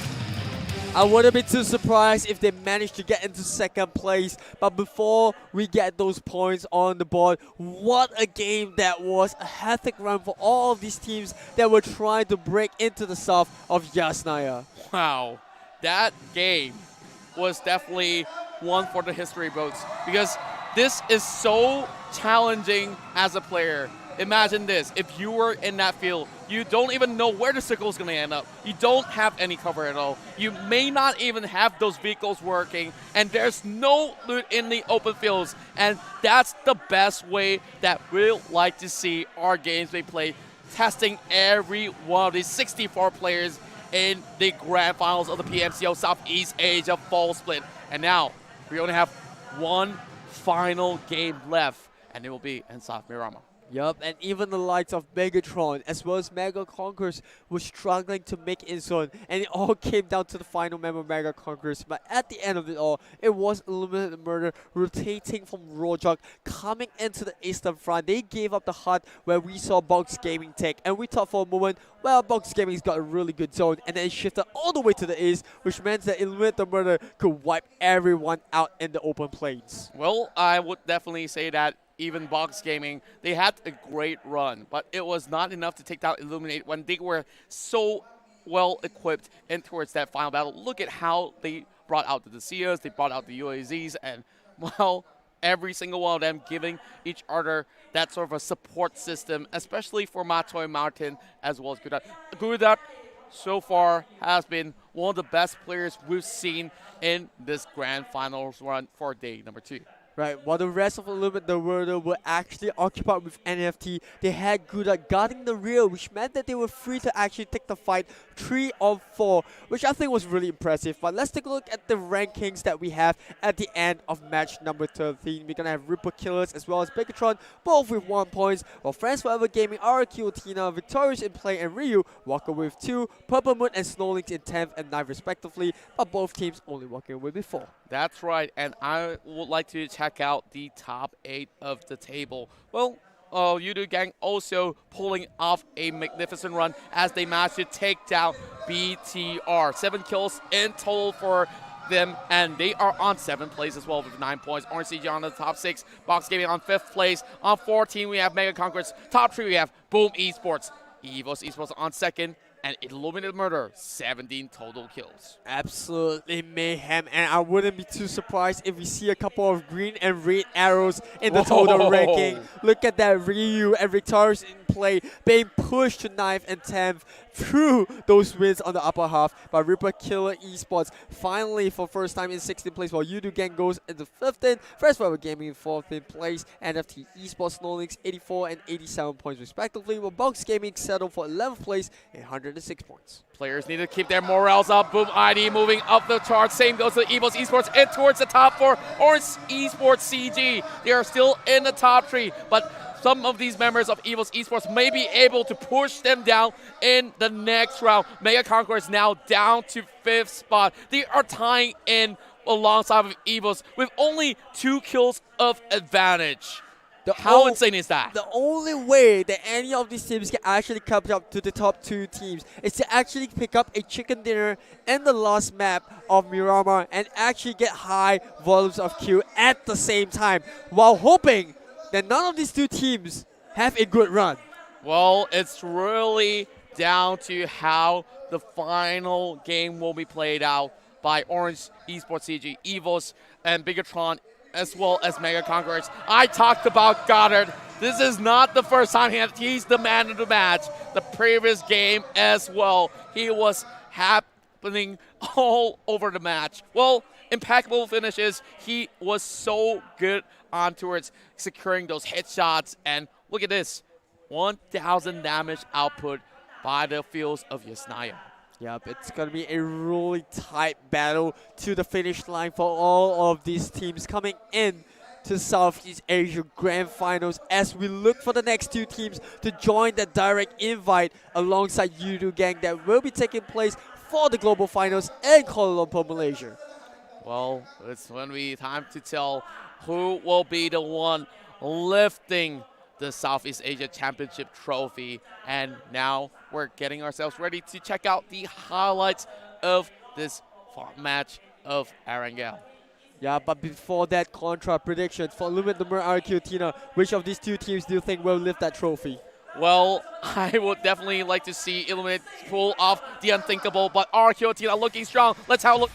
I wouldn't be too surprised if they managed to get into 2nd place. But before we get those points on the board, what a game that was. A hectic run for all of these teams that were trying to break into the south of Yasnaya. Wow, that game was definitely one for the history books because this is so challenging as a player. Imagine this, if you were in that field, you don't even know where the circle is going to end up. You don't have any cover at all. You may not even have those vehicles working, and there's no loot in the open fields. And that's the best way that we'd like to see our games be played, testing every one of these 64 players in the grand finals of the PMCO Southeast Asia Fall Split. And now, we only have one final game left, and it will be in South Miramar. Yup, and even the likes of Megatron as well as Mega Conquerors were struggling to make it zone, and it all came down to the final member, Mega Conquerors. But at the end of it all, it was Illuminate the Murder rotating from Rojok, coming into the eastern front. They gave up the hut where we saw Box Gaming take, and we thought for a moment, well, Box Gaming's got a really good zone, and then it shifted all the way to the east, which meant that Illuminate the Murder could wipe everyone out in the open plains. Well, I would definitely say that even Box Gaming, they had a great run, but it was not enough to take down Illuminate when they were so well equipped in towards that final battle. Look at how they brought out the Desias, they brought out the UAZs, and well, every single one of them giving each other that sort of a support system, especially for Matoy Mountain as well as Gudat. Gudat so far has been one of the best players we've seen in this grand finals run for day number 2. Right, while the rest of Illuminate the Murder were actually occupied with NFT, they had Guda guarding the rear, which meant that they were free to actually take the fight 3 on 4, which I think was really impressive. But let's take a look at the rankings that we have at the end of match number 13. We're going to have Ripper Killers as well as Megatron, both with 1 point, while Friends Forever Gaming, RQ, Tina, Victorious in Play, and Ryu walk away with 2, Purple Moon and Snowlinks in 10th and 9th respectively, but both teams only walking away with 4. That's right, and I would like to check out the top 8 of the table. Well, Yudu Gang also pulling off a magnificent run as they managed to take down BTR. 7 kills in total for them, and they are on 7th place as well with 9 points. Orange CG on the top 6, Box Gaming on 5th place. On 14, we have Mega Conquerors. Top 3, we have Boom Esports. Evos Esports on 2nd, and Illuminated Murder, 17 total kills. Absolutely mayhem, and I wouldn't be too surprised if we see a couple of green and red arrows in the total ranking. Look at that, Ryu and Victorious in Play being pushed to 9th and 10th through those wins on the upper half by Ripper Killer Esports. Finally, for first time in 16th place, while Yudu Gang goes into 15th. First Forever Gaming in 14th place. NFT Esports Snowlinks 84 and 87 points respectively, while Box Gaming settled for 11th place and 106 points. Players need to keep their morals up. Boom ID moving up the charts. Same goes to Evos Esports and towards the top 4. Orange Esports CG. They are still in the top 3, but some of these members of Evil's Esports may be able to push them down in the next round. Mega Conquerors now down to 5th spot. They are tying in alongside with Evils with only 2 kills of advantage. How insane is that? The only way that any of these teams can actually come up to the top 2 teams is to actually pick up a chicken dinner in the last map of Miramar and actually get high volumes of kill at the same time, while hoping that none of these 2 teams have a good run. Well, it's really down to how the final game will be played out by Orange Esports CG, Evos, and Bigatron, as well as Mega Conquerors. I talked about Goddard. This is not the first time he's the man of the match. The previous game as well, he was happening all over the match. Well, impeccable finishes. He was so good on towards securing those headshots. And look at this, 1,000 damage output by the fields of Yasnaya. Yep, it's going to be a really tight battle to the finish line for all of these teams coming in to Southeast Asia Grand Finals as we look for the next 2 teams to join the direct invite alongside Yudu Gang that will be taking place for the Global Finals in Kuala Lumpur, Malaysia. Well, it's going to be time to tell who will be the one lifting the Southeast Asia Championship trophy. And now we're getting ourselves ready to check out the highlights of this match of Erangel. Yeah, but before that, contra predictions for Lumen, Number, RQ, Tina. Which of these 2 teams do you think will lift that trophy? Well, I would definitely like to see Illuminate pull off the unthinkable, but RQ Tina looking strong. Let's have a look.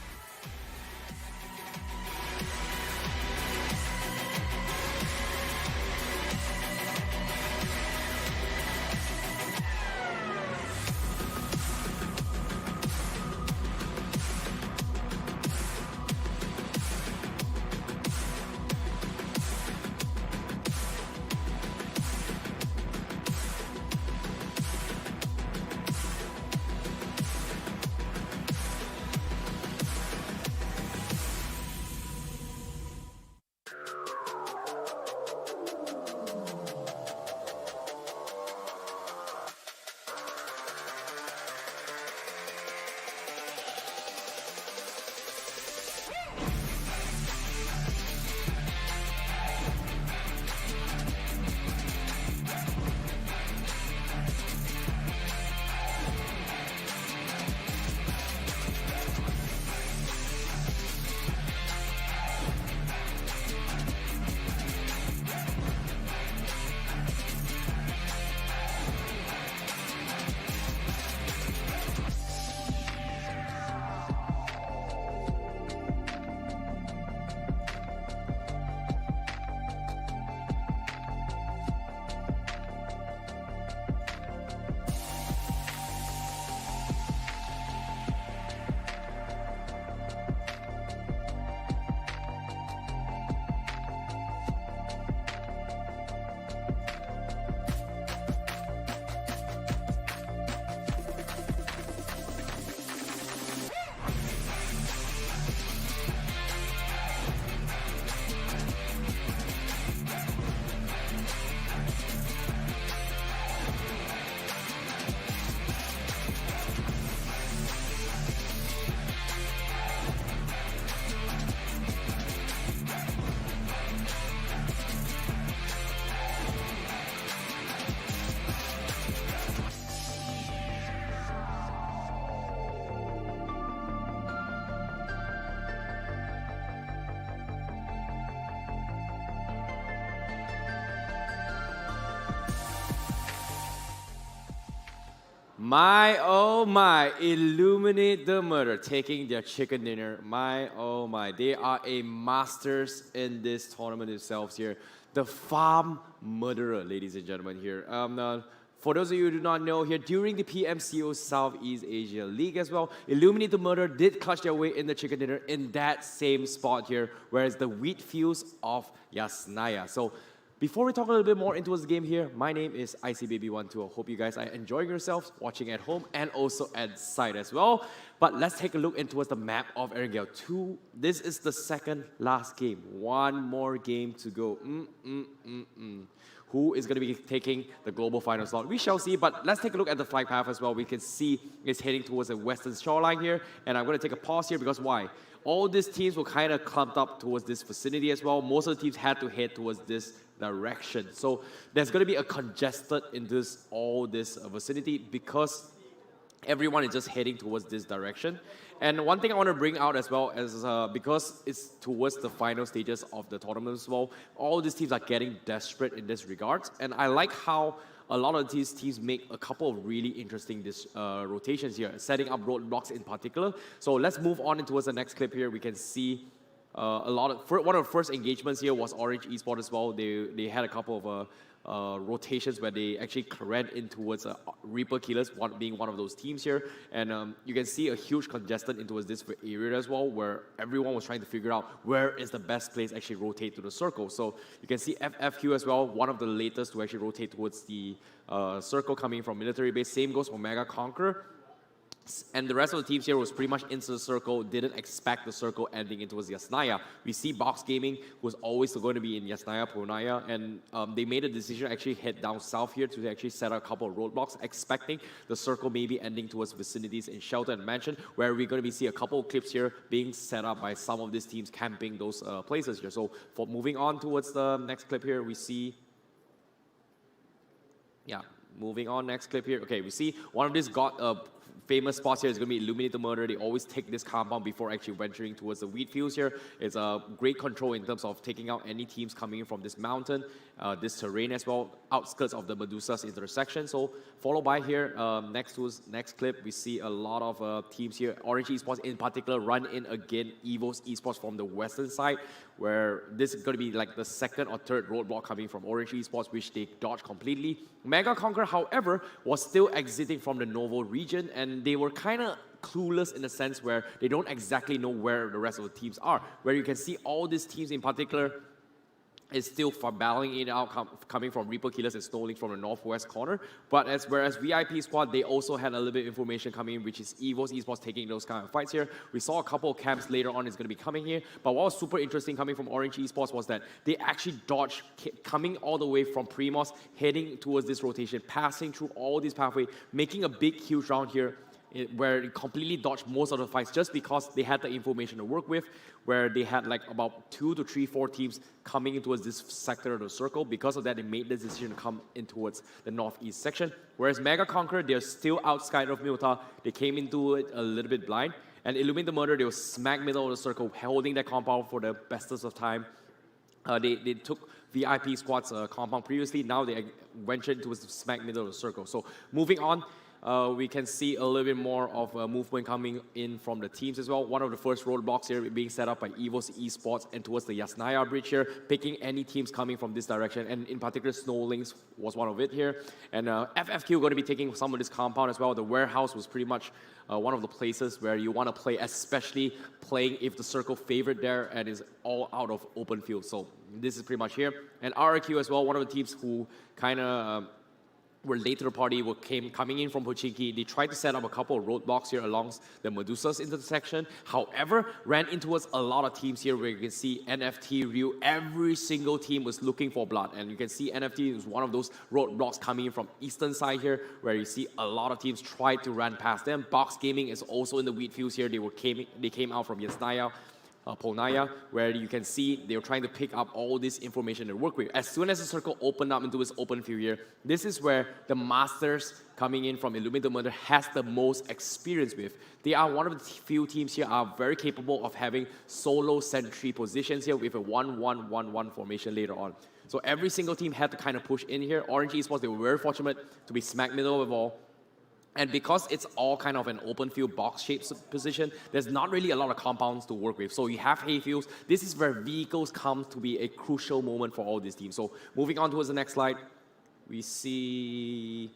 My oh my, illuminate the murder, taking their chicken dinner. My oh my, they are a masters in this tournament themselves here. The farm murderer, ladies and gentlemen here. For those of you who do not know here, during the PMCO Southeast Asia League as well, Illuminate the Murder did clutch their way in the chicken dinner in that same spot here, whereas the wheat fields of Yasnaya. So Before we talk a little bit more into the game here, my name is ICBaby12. Hope you guys are enjoying yourselves, watching at home and also at site as well. But let's take a look into the map of Erangel 2. This is the second last game. One more game to go. Who is going to be taking the global final slot? We shall see, but let's take a look at the flight path as well. We can see it's heading towards the western shoreline here, and I'm going to take a pause here because why? All these teams were kind of clumped up towards this vicinity as well. Most of the teams had to head towards this direction. So there's going to be a congested in this vicinity because everyone is just heading towards this direction. And one thing I want to bring out as well is because it's towards the final stages of the tournament as well, all these teams are getting desperate in this regard. And I like how a lot of these teams make a couple of really interesting rotations here, setting up roadblocks in particular. So let's move on towards the next clip here. We can see one of the first engagements here was Orange Esports as well. They had a couple of rotations where they actually ran in towards Reaper Killers, being one of those teams here. And you can see a huge congestion into this area as well, where everyone was trying to figure out where is the best place to actually rotate to the circle. So you can see FFQ as well, one of the latest to actually rotate towards the circle coming from military base. Same goes for Mega Conqueror. And the rest of the teams here was pretty much into the circle, didn't expect the circle ending into Yasnaya. We see Box Gaming was always going to be in Yasnaya, Purnaya, and they made a decision to actually head down south here to actually set up a couple of roadblocks, expecting the circle maybe ending towards vicinities in Shelter and Mansion, where we're going to be see a couple of clips here being set up by some of these teams camping those places here. So for moving on towards the next clip here, we see, moving on, next clip here. Okay, we see one of these famous spots here is going to be Illuminator Murder. They always take this compound before actually venturing towards the wheat fields here. It's a great control in terms of taking out any teams coming in from this mountain, this terrain as well, outskirts of the Medusa's intersection. So followed by here, next clip, we see a lot of teams here. Orange Esports in particular run in again Evo's Esports from the western side, where this is going to be like the second or third roadblock coming from Orange Esports, which they dodged completely. Mega Conqueror, however, was still exiting from the Novo region, and they were kind of clueless in the sense where they don't exactly know where the rest of the teams are. Where you can see all these teams in particular is still battling it out, coming from Reaper Killers and Snowlink from the northwest corner. But whereas VIP Squad, they also had a little bit of information coming in, which is Evo's Esports taking those kind of fights here. We saw a couple of camps later on is going to be coming here. But what was super interesting coming from Orange Esports was that they actually dodged, coming all the way from Primos, heading towards this rotation, passing through all this pathway, making a big, huge round here, where it completely dodged most of the fights just because they had the information to work with, where they had like about 2 to 3, 4 teams coming in towards this sector of the circle. Because of that, they made the decision to come in towards the northeast section. Whereas Mega Conqueror, they're still outside of Milta. They came into it a little bit blind. And Illuminate the Murder, they were smack middle of the circle, holding that compound for the bestest of time. They took VIP Squad's compound previously. Now they ventured towards the smack middle of the circle. So moving on, we can see a little bit more of movement coming in from the teams as well. One of the first roadblocks here being set up by Evo's Esports and towards the Yasnaya bridge here, picking any teams coming from this direction, and in particular Snowlinks was one of it here. And FFQ going to be taking some of this compound as well. The warehouse was pretty much one of the places where you want to play, especially playing if the circle favored there and is all out of open field. So this is pretty much here. And RRQ as well, one of the teams who kind of were late to the party, coming in from Pochinki. They tried to set up a couple of roadblocks here along the Medusa's intersection. However, ran into a lot of teams here where you can see NFT, Ryu, every single team was looking for blood. And you can see NFT is one of those roadblocks coming in from eastern side here, where you see a lot of teams tried to run past them. Box Gaming is also in the wheat fields here. They came out from Yasnaya, Polnaya, where you can see they're trying to pick up all this information to work with. As soon as the circle opened up into its open field here, this is where the Masters coming in from Illuminator Murder has the most experience with. They are one of the few teams here are very capable of having solo sentry positions here with a 1-1-1-1 formation later on. So every single team had to kind of push in here. Orange Esports, they were very fortunate to be smack middle of the ball. And because it's all kind of an open field box-shaped position, there's not really a lot of compounds to work with. So you have hayfields. This is where vehicles come to be a crucial moment for all these teams. So moving on towards the next slide, we see...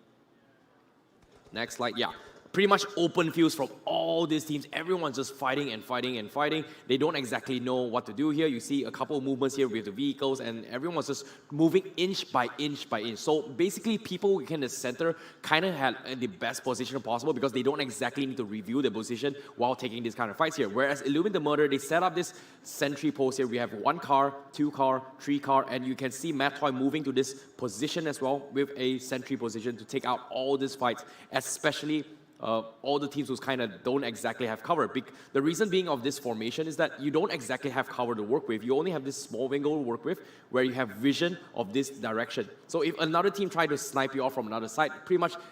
Next slide, yeah. pretty much open fields from all these teams. Everyone's just fighting and fighting and fighting. They don't exactly know what to do here. You see a couple of movements here with the vehicles, and everyone's just moving inch by inch by inch. So basically, people in the center kind of had the best position possible because they don't exactly need to review the position while taking these kind of fights here. Whereas Illumine the Murder, they set up this sentry post here. We have 1 car, 2 car, 3 car, and you can see Matt Toy moving to this position as well with a sentry position to take out all these fights, especially all the teams who kind of don't exactly have cover. The reason being of this formation is that you don't exactly have cover to work with. You only have this small window to work with where you have vision of this direction. So if another team tried to snipe you off from another side,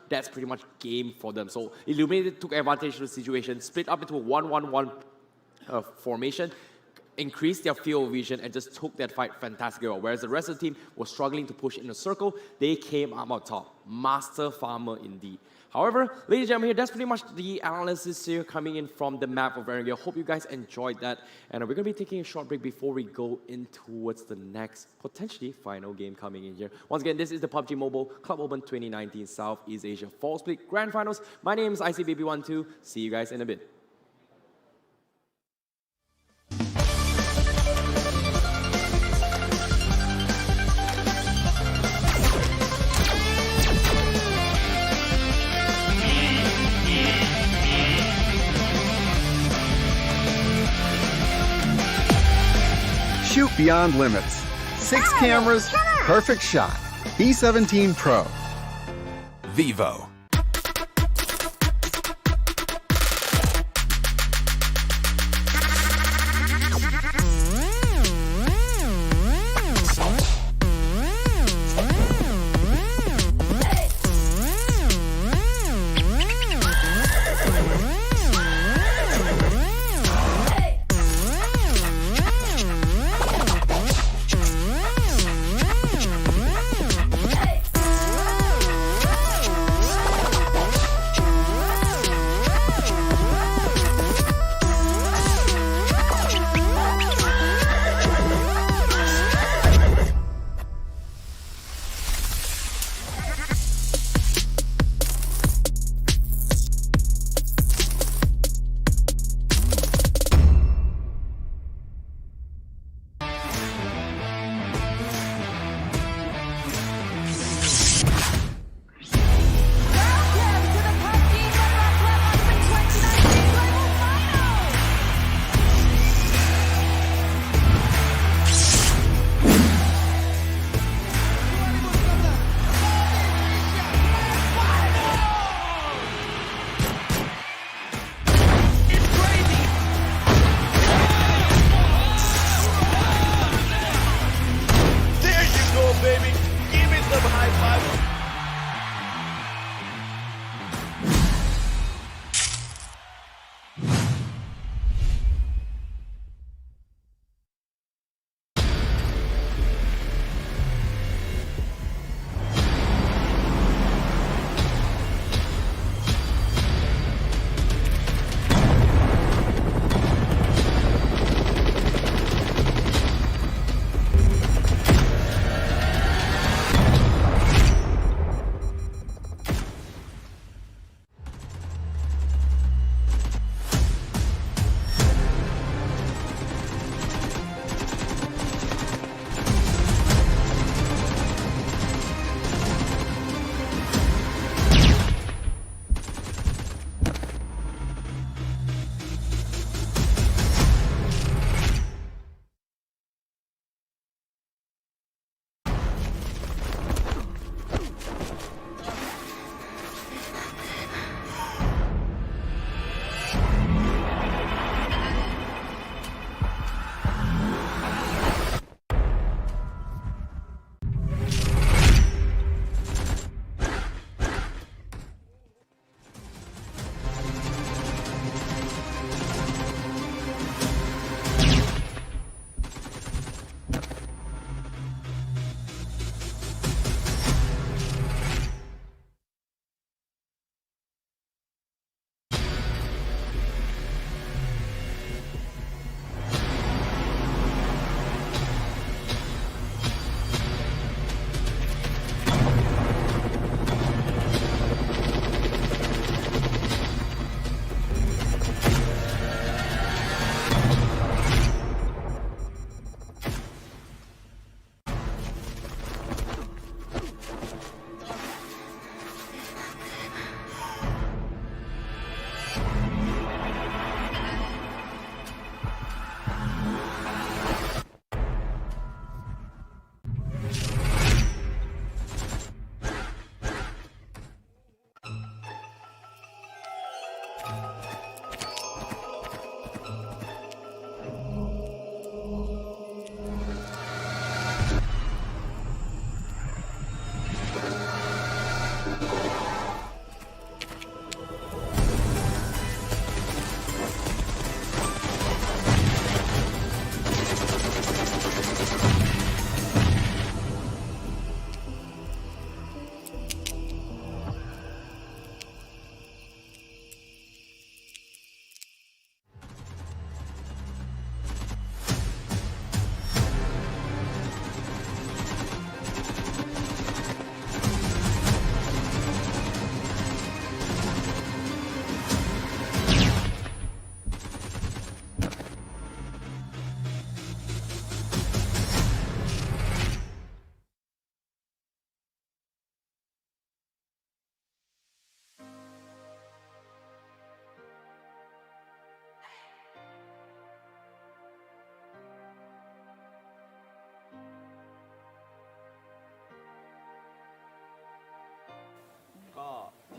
that's pretty much game for them. So Illuminated took advantage of the situation, split up into a 1-1-1 formation, increased their field of vision, and just took that fight fantastically well. Whereas the rest of the team was struggling to push in a circle, they came up on top. Master farmer indeed. However, ladies and gentlemen, that's pretty much the analysis here coming in from the map of Erangel. Hope you guys enjoyed that. And we're going to be taking a short break before we go in towards the next, potentially, final game coming in here. Once again, this is the PUBG Mobile Club Open 2019 Southeast Asia Fall Split Grand Finals. My name is ICBaby12. See you guys in a bit. Shoot beyond limits. 6 cameras, perfect shot. B17 Pro. Vivo.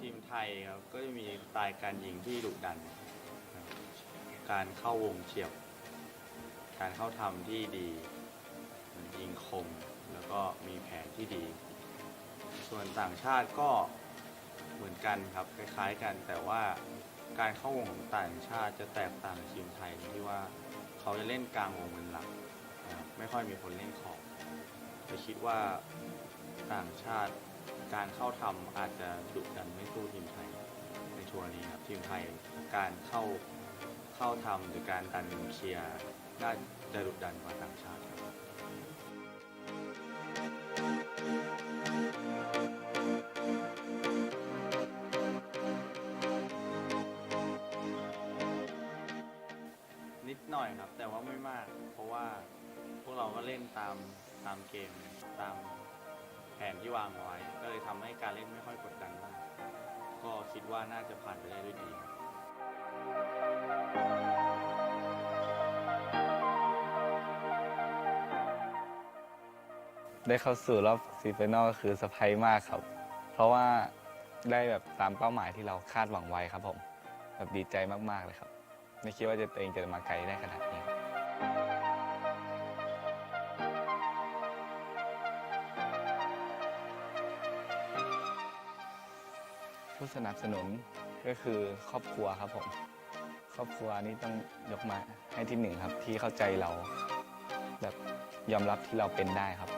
ทีมไทยครับก็จะมีสไตล์การยิงที่ดุดันครับการเข้าวงเฉียบ การเข้าทำที่ดียิงคมแล้วก็มีแผนที่ดี ส่วนต่างชาติก็เหมือนกันครับคล้ายๆกัน แต่ว่าการเข้าวงของต่างชาติจะแตกต่างจากทีมไทยที่ว่าเขาจะเล่นกลางวงเป็นหลักไม่ค่อยมีคนเล่นขอบแต่คิดว่าต่างชาติการเข้าทำอาจจะดุดันไม่สู้ทีมไทยในทัวร์นี้ครับทีมไทยการเข้าทำหรือการดันเคลียร์น่าจะดุดันกว่าต่างชาติครับ นิดหน่อยครับแต่ว่าไม่มากเพราะว่าพวกเราก็เล่นตามเกมตามแผนที่วางไว้ก็เลยทำให้การเล่นไม่ค่อยกดดันมากก็คิดว่าน่าจะผ่านไปได้ด้วยดีครับ ได้เข้าสู่รอบซีไฟนอลก็คือเซอร์ไพรส์มากครับ เพราะว่าได้แบบตามเป้าหมายที่เราคาดหวังไว้ครับผมแบบดีใจมากๆเลยครับไม่คิดว่าตัวเองจะมาไกลได้ขนาดนี้ผู้สนับสนุนก็คือครอบครัวครับผมครอบครัวนี้ต้องยกมาให้ที่หนึ่งครับที่เข้าใจเราแบบยอมรับที่เราเป็นได้ครับ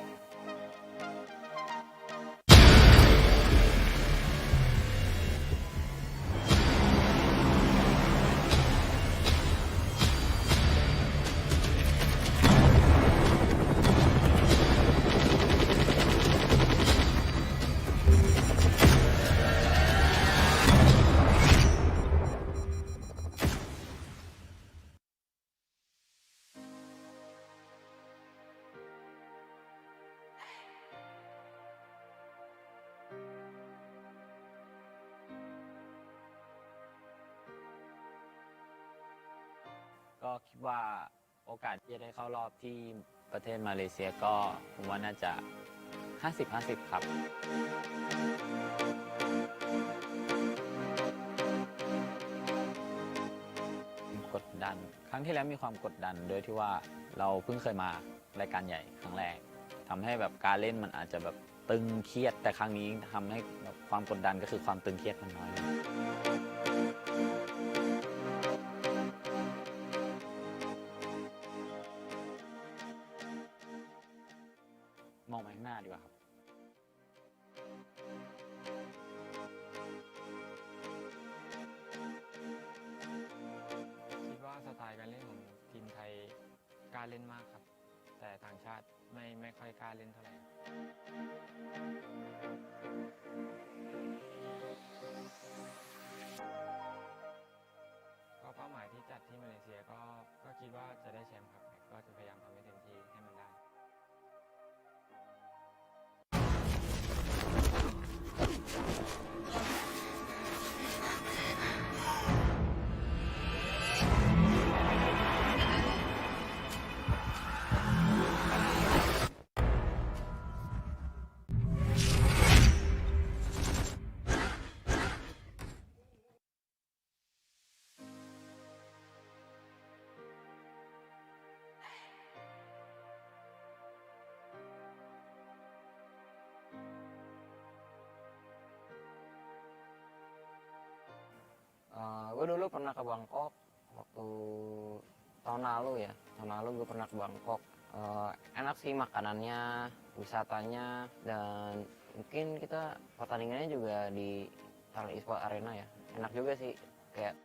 ก็คิดว่าโอกาสที่จะได้เข้ารอบที่ประเทศมาเลเซียก็ผมว่าน่าจะ 50-50 ครับกดดันครั้งที่แล้วมีความกดดันโดยที่ว่าเราเพิ่งเคยมารายการใหญ่ครั้งแรกทำให้แบบการเล่นมันอาจจะแบบตึงเครียดแต่ครั้งนี้ทำให้แบบความกดดันก็คือความตึงเครียดมันน้อยลงมองไปข้างหน้าดีกว่าครับคิดว่าสไตล์การเล่นของทีมไทยกล้าเล่นมากครับแต่ต่างชาติไม่ค่อยกล้าเล่นเท่าไหร่ก็เป้าหมายที่จัดที่มาเลเซียก็คิดว่าจะได้แชมป์ครับก็จะพยายามทำให้เต็มที่ให้มันได้ Gue dulu pernah ke Bangkok waktu tahun lalu ya. Tahun lalu gue pernah ke Bangkok. Enak sih makanannya, wisatanya, dan mungkin kita pertandingannya juga di Thailand Esports Arena ya. Enak juga sih, kayak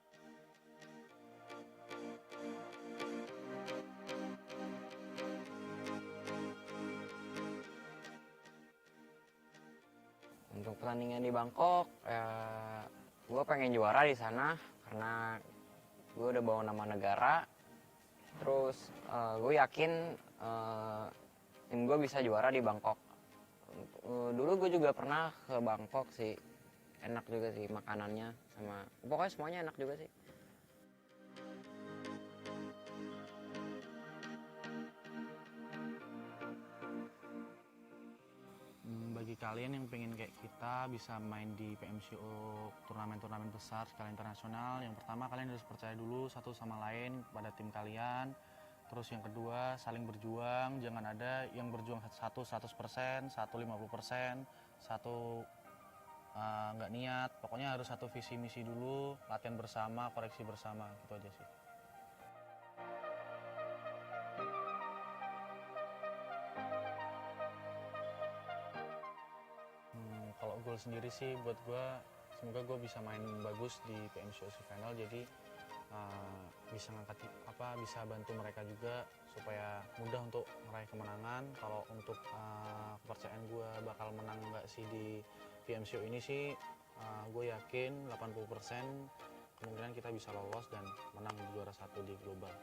untuk pertandingan di Bangkok, gue pengen juara di sana karena gue udah bawa nama negara. Terus gue yakin tim gue bisa juara di Bangkok. Dulu gue juga pernah ke Bangkok sih, enak juga sih makanannya sama pokoknya semuanya enak juga sih. Bagi bagi kalian yang pengen kayak kita bisa main di PMCO turnamen-turnamen besar skala internasional, yang pertama kalian harus percaya dulu satu sama lain pada tim kalian. Terus yang kedua, saling berjuang, jangan ada yang berjuang satu 100%, satu 50%, satu nggak niat. Pokoknya harus satu visi misi dulu, latihan bersama, koreksi bersama, gitu aja sih. Kalau goal sendiri sih buat gue, semoga gue bisa main bagus di PMCO Final, jadi bisa bisa bantu mereka juga supaya mudah untuk meraih kemenangan. Kalau untuk kepercayaan gue bakal menang nggak sih di PMCO ini sih, gue yakin 80% kemungkinan kita bisa lolos dan menang juara 1 di global.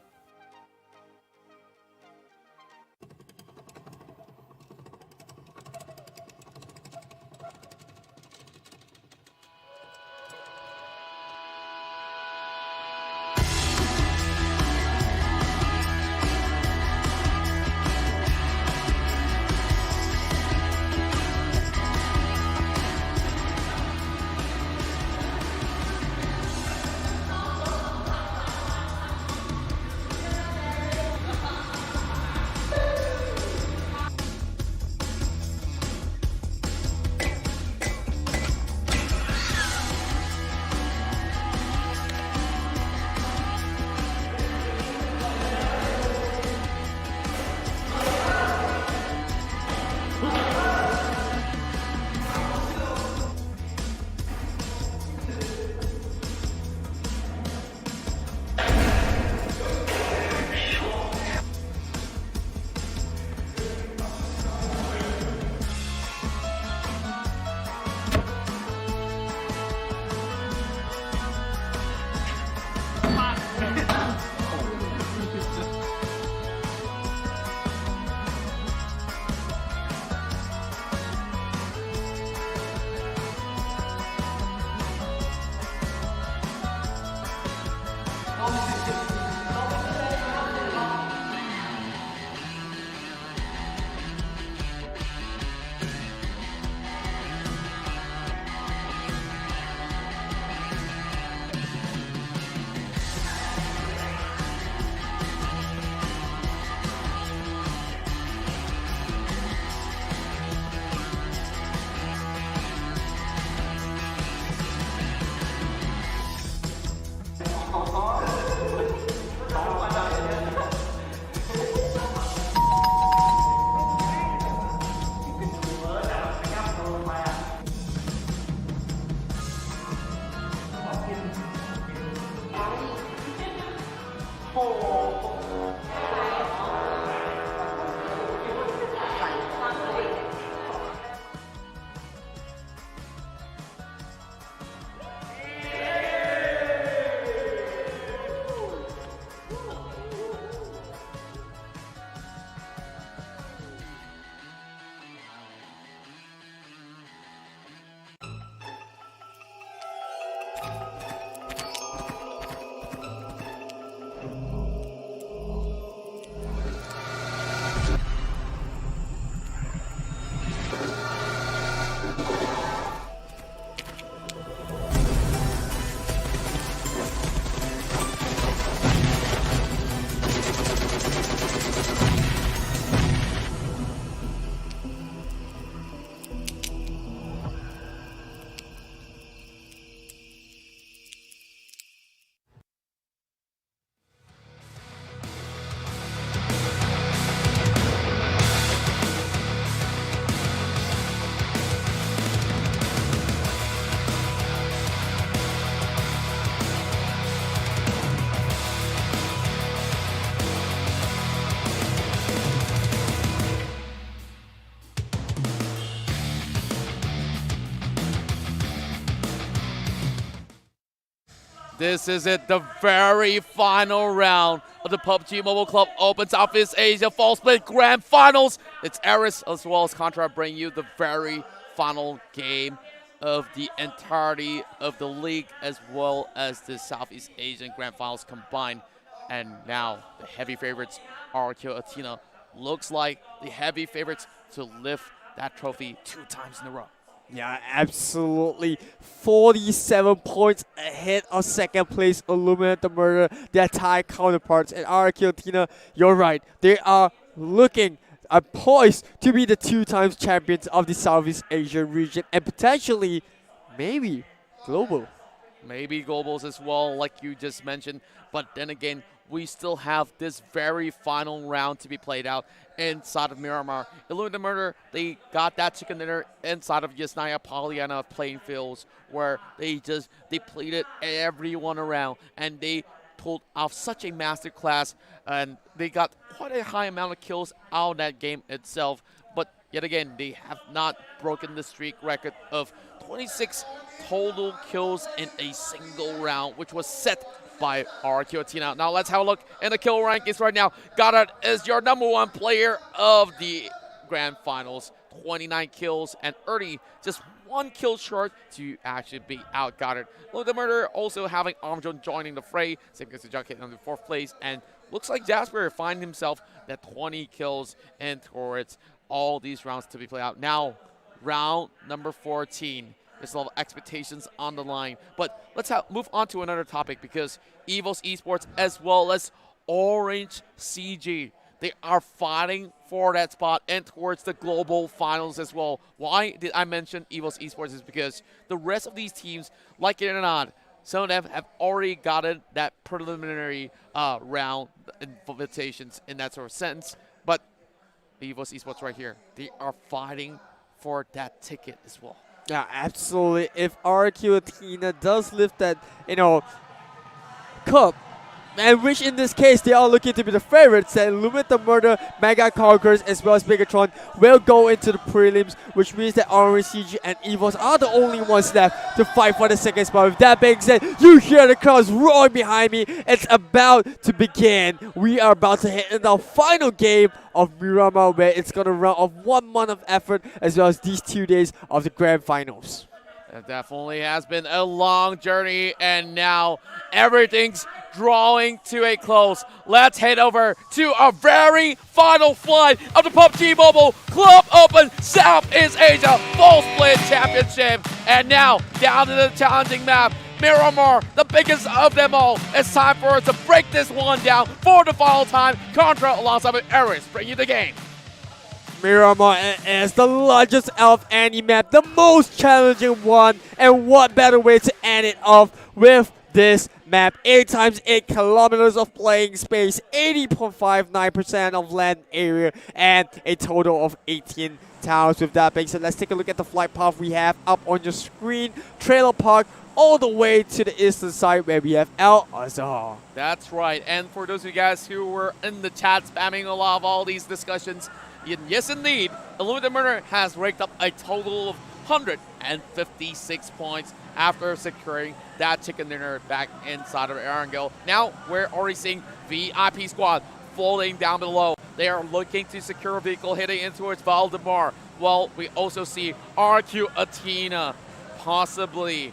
This is it, the very final round of the PUBG Mobile Club Open Southeast Asia Fall Split Grand Finals. It's Eris as well as Contra bringing you the very final game of the entirety of the league as well as the Southeast Asian Grand Finals combined. And now the heavy favorites, RQ Athena, looks like the heavy favorites to lift that trophy 2 times in a row. Yeah, absolutely. 47 points ahead of second place Illuminate the Murder, their Thai counterparts. And Argentina, you're right. They are looking poised to be the 2 times champions of the Southeast Asian region and potentially, maybe, global. Maybe globals as well, like you just mentioned. But then again, we still have this very final round to be played out inside of Miramar. Illuminate the Murder, they got that chicken dinner inside of Yasnaya Polyana playing fields where they just depleted everyone around and they pulled off such a master class and they got quite a high amount of kills out of that game itself. But yet again, they have not broken the streak record of 26 total kills in a single round, which was set by Argentina. Now let's have a look in the kill rankings right now. Goddard is your #1 player of the Grand Finals. 29 kills, and Ernie just 1 kill short to actually beat out Goddard. Look, the Murder also having Armstrong joining the fray. Same goes to Junket on the 4th place, and looks like Jasper finds himself that 20 kills and towards all these rounds to be played out. Now, round number 14. There's a lot of expectations on the line. But let's move on to another topic because EVOS Esports as well as Orange CG, they are fighting for that spot and towards the global finals as well. Why did I mention EVOS Esports is because the rest of these teams, like it or not, some of them have already gotten that preliminary round invitations in that sort of sense. But EVOS Esports right here, they are fighting for that ticket as well. Yeah, absolutely. If Argentina does lift that, cup, and which in this case they are looking to be the favorites, then Illuminate the Murder, Mega Conquerors, as well as Bigatron will go into the prelims, which means that Orange CG and EVOS are the only ones left to fight for the second spot. With that being said, you hear the crowds roaring behind me. It's about to begin. We are about to hit in the final game of Miramar, where it's going to run off 1 month of effort as well as these 2 days of the Grand Finals. It definitely has been a long journey, and now everything's drawing to a close. Let's head over to our very final flight of the PUBG Mobile Club Open Southeast Asia Full Split Championship. And now, down to the challenging map, Miramar, the biggest of them all. It's time for us to break this one down for the final time. Contra alongside with Eris bring you the game. Miramar is the largest out of any map, the most challenging one, and what better way to end it off with this map. 8 times 8 kilometers of playing space, 80.59% of land area, and a total of 18 towns. With that being said, let's take a look at the flight path we have up on your screen. Trailer park all the way to the eastern side where we have Al Azhar. That's right, and for those of you guys who were in the chat spamming a lot of all these discussions, yes, indeed, Illuminate the Murder has raked up a total of 156 points after securing that chicken dinner back inside of Erangel. Now, we're already seeing VIP Squad falling down below. They are looking to secure a vehicle heading in towards Valdemar. Well, we also see RQ Athena possibly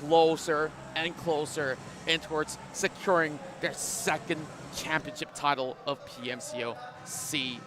closer and closer in towards securing their second championship title of PMCO C.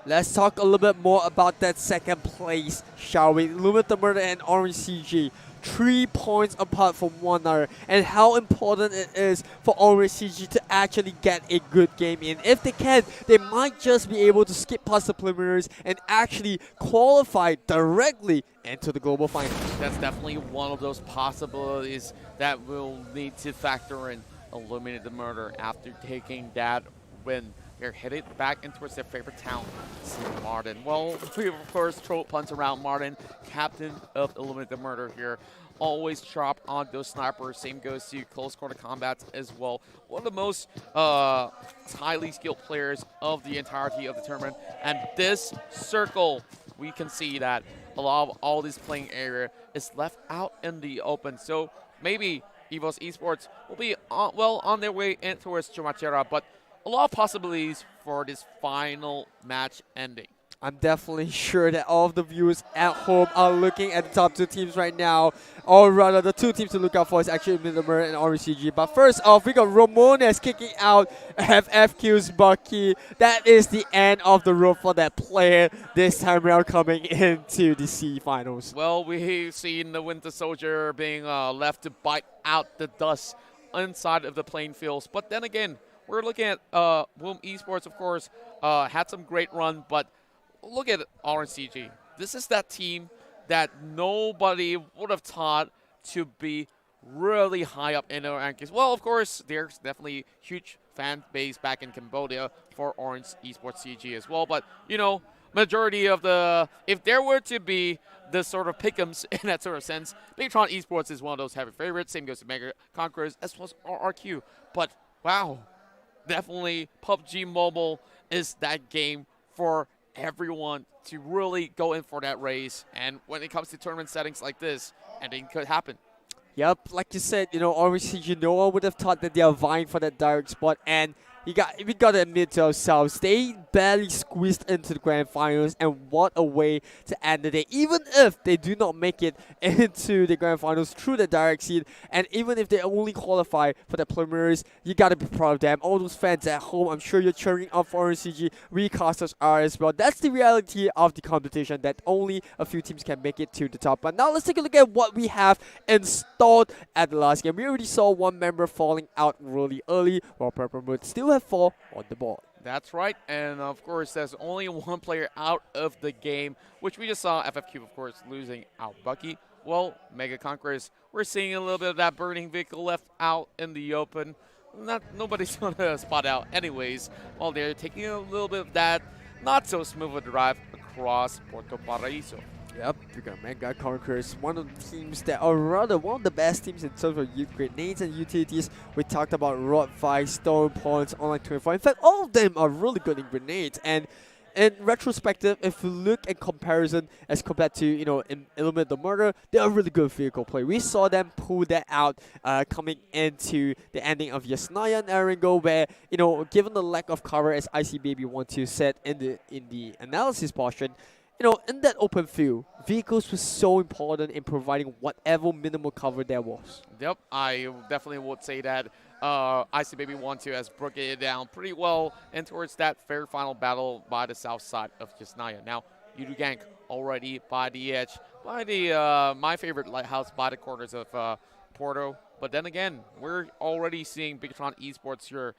Let's talk a little bit more about that second place, shall we? Illuminate the Murder and Orange CG, 3 points apart from one another, and how important it is for Orange CG to actually get a good game in. If they can, they might just be able to skip past the preliminaries and actually qualify directly into the global finals. That's definitely one of those possibilities that we'll need to factor in. Illuminate the Murder after taking that win. They're headed back in towards their favorite town, St. Martin. Well, we of course throw punts around Martin, captain of Illuminate the Murder here. Always chop on those snipers. Same goes to close quarter combats as well. One of the most highly skilled players of the entirety of the tournament. And this circle, we can see that a lot of all this playing area is left out in the open. So maybe EVOS Esports will be on their way in towards Chumachera, but a lot of possibilities for this final match ending. I'm definitely sure that all of the viewers at home are looking at the top two teams right now. Or rather, the two teams to look out for is actually Miramar and RCG. But first off, we got Ramones kicking out FFQ's Bucky. That is the end of the road for that player this time around coming into the C finals. Well, we've seen the Winter Soldier being left to bite out the dust inside of the playing fields. But then again, we're looking at Boom Esports, of course, had some great run, but look at RNCG. This is that team that nobody would have thought to be really high up in their rankings. Well, of course, there's definitely huge fan base back in Cambodia for Orange Esports CG as well. But, you know, majority of the, if there were to be the sort of pick'ems in that sort of sense, Bigatron Esports is one of those heavy favorites. Same goes to Mega Conquerors as well as RRQ. But, wow, definitely PUBG Mobile is that game for everyone to really go in for that race. And when it comes to tournament settings like this, anything could happen. Yep, like you said, you know, obviously no one would have thought that they are vying for that direct spot, and we got to admit to ourselves, they barely squeezed into the grand finals, and what a way to end the day. Even if they do not make it into the grand finals through the direct seed, and even if they only qualify for the preliminaries, you got to be proud of them. All those fans at home, I'm sure you're cheering up for RCG. We casters are as well. That's the reality of the competition, that only a few teams can make it to the top. But now let's take a look at what we have installed at the last game. We already saw one member falling out really early, while Purple Mood still have 4 on the board. That's right, and of course, there's only one player out of the game, which we just saw FFQ, of course, losing out Bucky. Well, Mega Conquerors, we're seeing a little bit of that burning vehicle left out in the open. Nobody's going to spot out anyways, while they're taking a little bit of that not-so-smooth drive across Puerto Paraíso. Yep, we got Mega Conquerors, one of the teams that are rather one of the best teams in terms of grenades and utilities. We talked about Rod 5, Stone Points, Online 24. In fact, all of them are really good in grenades. And in retrospective, if you look at comparison as compared to, you know, in Illuminate the Murder, they are really good vehicle play. We saw them pull that out coming into the ending of Yasnaya and Erangel, where, you know, given the lack of cover, as IC Baby 12 said in the analysis portion, you know, in that open field, vehicles were so important in providing whatever minimal cover there was. Yep, I definitely would say that IC Baby 12 has broken it down pretty well and towards that fair final battle by the south side of Jasnaya. Now, Yudu Gank already by the edge, by the my favorite lighthouse by the corners of Porto. But then again, we're already seeing Bigatron Esports here,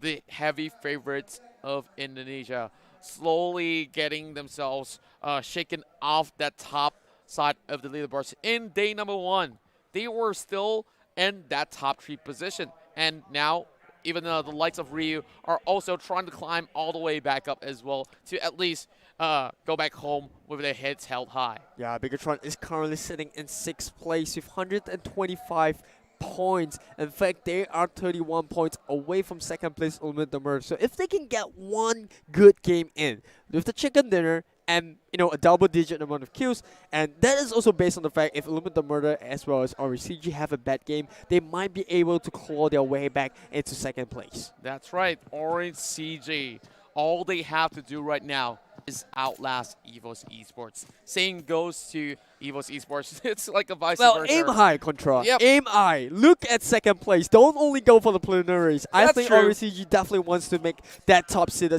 the heavy favorites of Indonesia, slowly getting themselves shaken off that top side of the leaderboards. In day number 1, they were still in that top 3 position. And now, even the likes of Ryu are also trying to climb all the way back up as well to at least go back home with their heads held high. Yeah, Bigatron is currently sitting in 6th place with 125 points. In fact, they are 31 points away from 2nd place Ultimate the Merge. So if they can get one good game in with the chicken dinner and, you know, a double-digit amount of kills, and that is also based on the fact if Illuminate the Murder as well as RCG have a bad game, they might be able to claw their way back into 2nd place. That's right, Orange CG. All they have to do right now is outlast EVO's Esports. Same goes to EVO's Esports. It's like a vice versa. Well, aim high, Contra. Yep. Aim high. Look at 2nd place. Don't only go for the preliminaries. I think true. RCG definitely wants to make that top seed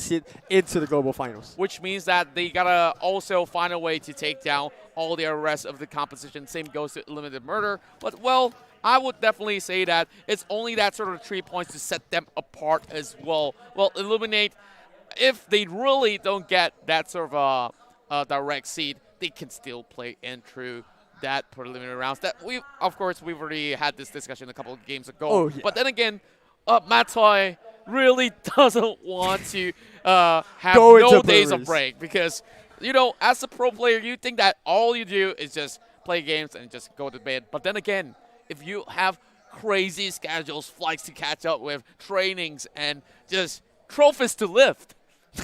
into the global finals. Which means that they gotta also find a way to take down all the rest of the competition. Same goes to Limited Murder. But, well, I would definitely say that it's only that sort of 3 points to set them apart as well. Well, Illuminate, if they really don't get that sort of direct seed, they can still play in through that preliminary rounds. That we've already had this discussion a couple of games ago. Oh, yeah. But then again, Matoy really doesn't want to have no days of break because, you know, as a pro player, you think that all you do is just play games and just go to bed. But then again, if you have crazy schedules, flights to catch up with, trainings, and just trophies to lift,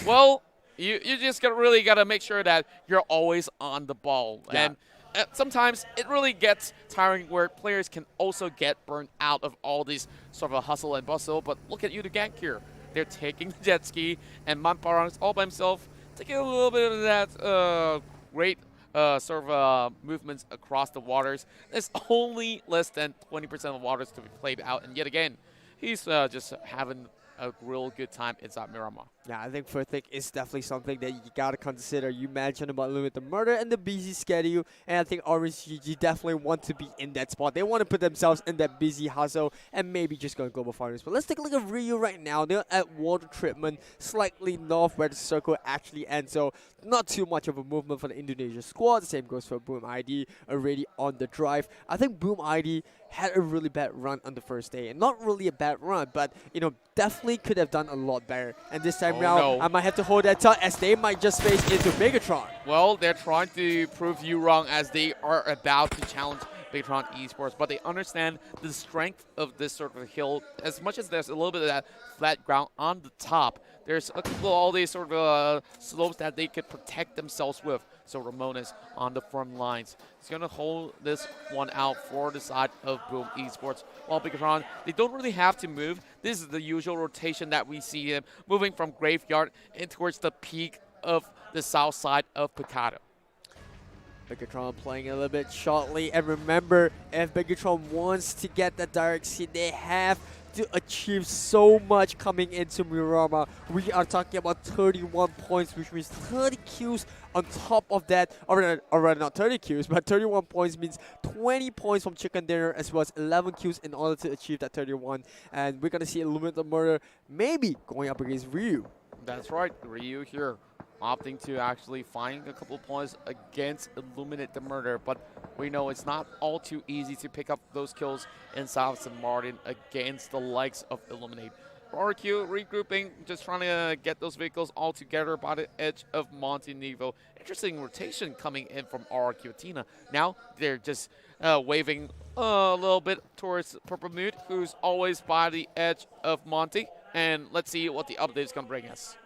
well, you just really got to make sure that you're always on the ball. Yeah. And sometimes it really gets tiring where players can also get burned out of all these sort of hustle and bustle. But look at you, the gank here. They're taking the jet ski, and Mamparang's all by himself taking a little bit of that great movements across the waters. There's only less than 20% of waters to be played out, and yet again, he's just having a real good time inside Miramar. Yeah, I think Furthik is definitely something that you gotta consider. You mentioned about Limit the Murder and the busy schedule, and I think Orange GG definitely want to be in that spot. They want to put themselves in that busy hustle and maybe just go to Global Finals. But let's take a look at Ryu right now. They're at water treatment, slightly north where the circle actually ends, so not too much of a movement for the Indonesia squad. The same goes for Boom ID, already on the drive. I think Boom ID had a really bad run on the first day, and not really a bad run, but definitely could have done a lot better. And this time round, no. I might have to hold that thought as they might just face into Megatron. Well, they're trying to prove you wrong as they are about to challenge Megatron Esports, but they understand the strength of this sort of hill. As much as there's a little bit of that flat ground on the top, there's a couple of all these sort of slopes that they could protect themselves with. So Ramones on the front lines. He's going to hold this one out for the side of Boom Esports. While Megatron, they don't really have to move. This is the usual rotation that we see him moving from Graveyard in towards the peak of the south side of Picado. Megatron playing a little bit shortly, and remember, if Megatron wants to get that direct seed, they have to achieve so much coming into Miramar. We are talking about 31 points, which means 30 kills on top of that. Or rather not 30 kills, but 31 points means 20 points from Chicken Dinner, as well as 11 kills in order to achieve that 31. And we're going to see Illuminate the Murder maybe going up against Ryu. That's right, Ryu here, opting to actually find a couple points against Illuminate the Murder, but we know it's not all too easy to pick up those kills in South St. Martin against the likes of Illuminate. RQ regrouping, just trying to get those vehicles all together by the edge of Monte Nivo. Interesting rotation coming in from RQ Athena. Now they're just waving a little bit towards Purple Mood, who's always by the edge of Monte, and let's see what the update is going to bring us.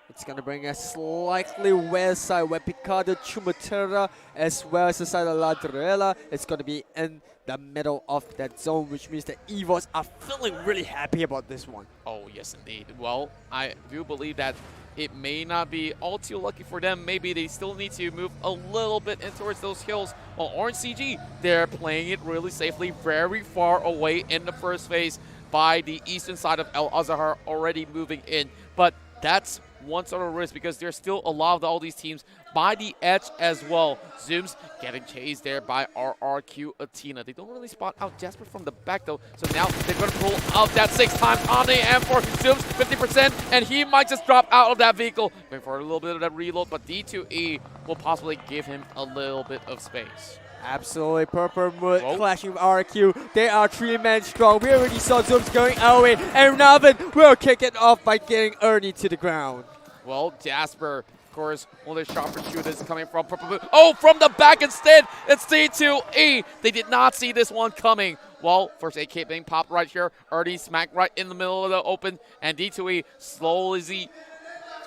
It's going to bring us slightly west side where Picado, Chumatera, as well as the side of La Drella. It's going to be in the middle of that zone, which means the Evos are feeling really happy about this one. Oh, yes, indeed. Well, I do believe that it may not be all too lucky for them. Maybe they still need to move a little bit in towards those hills. While Orange CG, they're playing it really safely, very far away in the first phase by the eastern side of El Azhar, already moving in. But that's one sort of risk because there's still a lot of all these teams by the edge as well. Zooms getting chased there by RRQ Athena. They don't really spot out Jasper from the back though, so now they're going to pull out that 6 times on the M4. Zooms 50%, and he might just drop out of that vehicle. Going for a little bit of that reload, but D2E will possibly give him a little bit of space. Absolutely, Purple Mood clashing with RQ. They are 3-man strong. We already saw Zooms going away, and Navin will kick it off by getting Ernie to the ground. Well, Jasper, of course, one of the sharper shooters coming from Purple Moon. Oh, from the back instead, it's D2E. They did not see this one coming. Well, first AK being popped right here. Ernie smack right in the middle of the open, and D2E slowly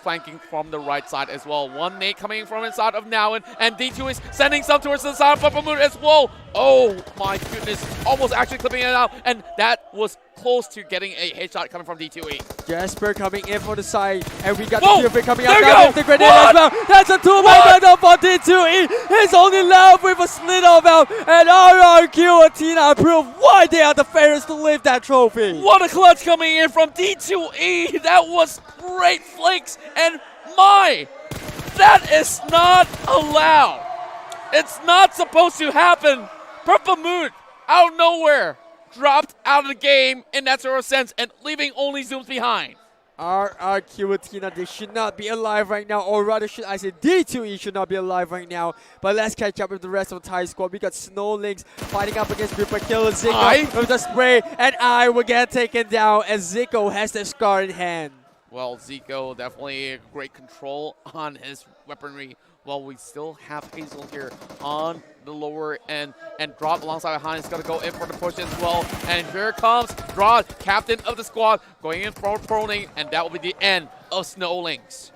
flanking from the right side as well. One nade coming from inside of Nowen, and D2 is sending some towards the side of Purple Moon as well. Oh my goodness, almost actually clipping it out, and that was close to getting a headshot coming from D2E. Jasper coming in for the side, and we got Whoa, the QFA coming there out you now go. with the grenade What? as well. That's a 2-man battle for D2E. He's only left with a slit of out, and RRQ Athena prove why they are the favorites to lift that trophy. What a clutch coming in from D2E. That was great flicks, and that is not allowed. It's not supposed to happen. Purple Moon, out of nowhere, dropped out of the game in that sort of sense and leaving only Zooms behind. RRQ Athena, they should not be alive right now, or rather should I say D2E should not be alive right now. But let's catch up with the rest of the Thai squad. We got Snowlinks fighting up against Ripper Killer, Zico with the spray, and I will get taken down as Zico has the scar in hand. Well, Zico definitely great control on his weaponry. While we still have Hazel here on the lower end, and Drop alongside behind is going to go in for the push as well. And here comes Drop, captain of the squad, going in for proning, and that will be the end of Snowlinks.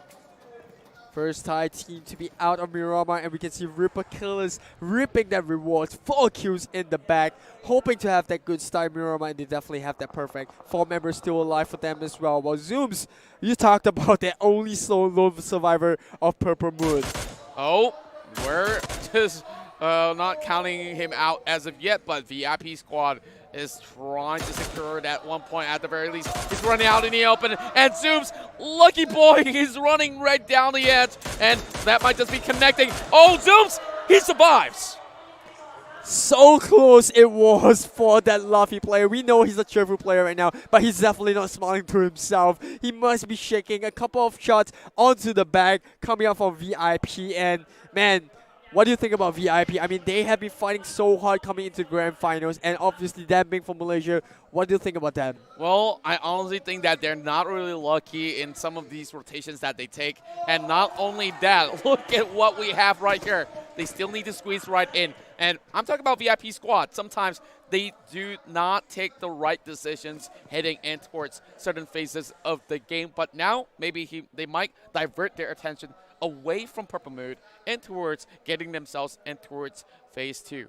First Thai team to be out of Miramar, and we can see Ripper Killers ripping their rewards. 4 kills in the back, hoping to have that good start in Miramar, and they definitely have that perfect. 4 members still alive for them as well. While Zooms, you talked about their only solo survivor of Purple Moon. Oh, we're just not counting him out as of yet, but VIP Squad is trying to secure it at one point at the very least. He's running out in the open, and Zooms, lucky boy, he's running right down the edge, and that might just be connecting. Oh, Zooms, he survives. So close it was for that Luffy player. We know he's a cheerful player right now, but he's definitely not smiling to himself. He must be shaking a couple of shots onto the back coming up from VIP, and man, what do you think about VIP? I mean, they have been fighting so hard coming into Grand Finals, and obviously them being from Malaysia. What do you think about them? Well, I honestly think that they're not really lucky in some of these rotations that they take. And not only that, look at what we have right here. They still need to squeeze right in. And I'm talking about VIP Squad. Sometimes they do not take the right decisions heading in towards certain phases of the game. But now, maybe they might divert their attention away from Purple Mood and towards getting themselves in towards phase 2.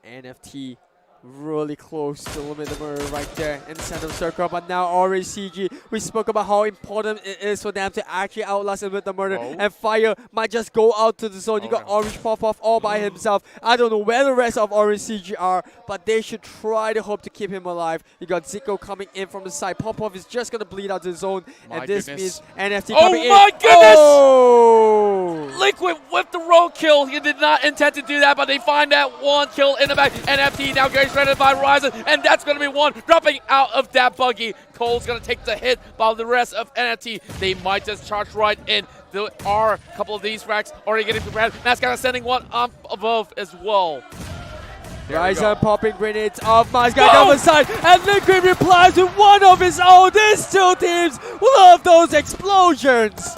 NFT really close to limit the murder right there in the center of the circle, but now Orange CG, we spoke about how important it is for them to actually outlast him with the murder, and Fire might just go out to the zone. You got Orange pop off all by himself. I don't know where the rest of Orange CG are, but they should try to hope to keep him alive. You got Zico coming in from the side. Pop-off is just going to bleed out the zone, and this means NFT coming in. Oh my goodness! Oh! Liquid with the road kill. He did not intend to do that, but they find that one kill in the back. NFT now getting shredded by Ryzen, and that's going to be one dropping out of that buggy. Cole's going to take the hit, while the rest of NFT, they might just charge right in. There are a couple of these racks already getting prepared. That's kind of sending one up above as well. Ryzen popping grenades off Masga down the side, and Liquid replies with one of his own. These two teams love those explosions.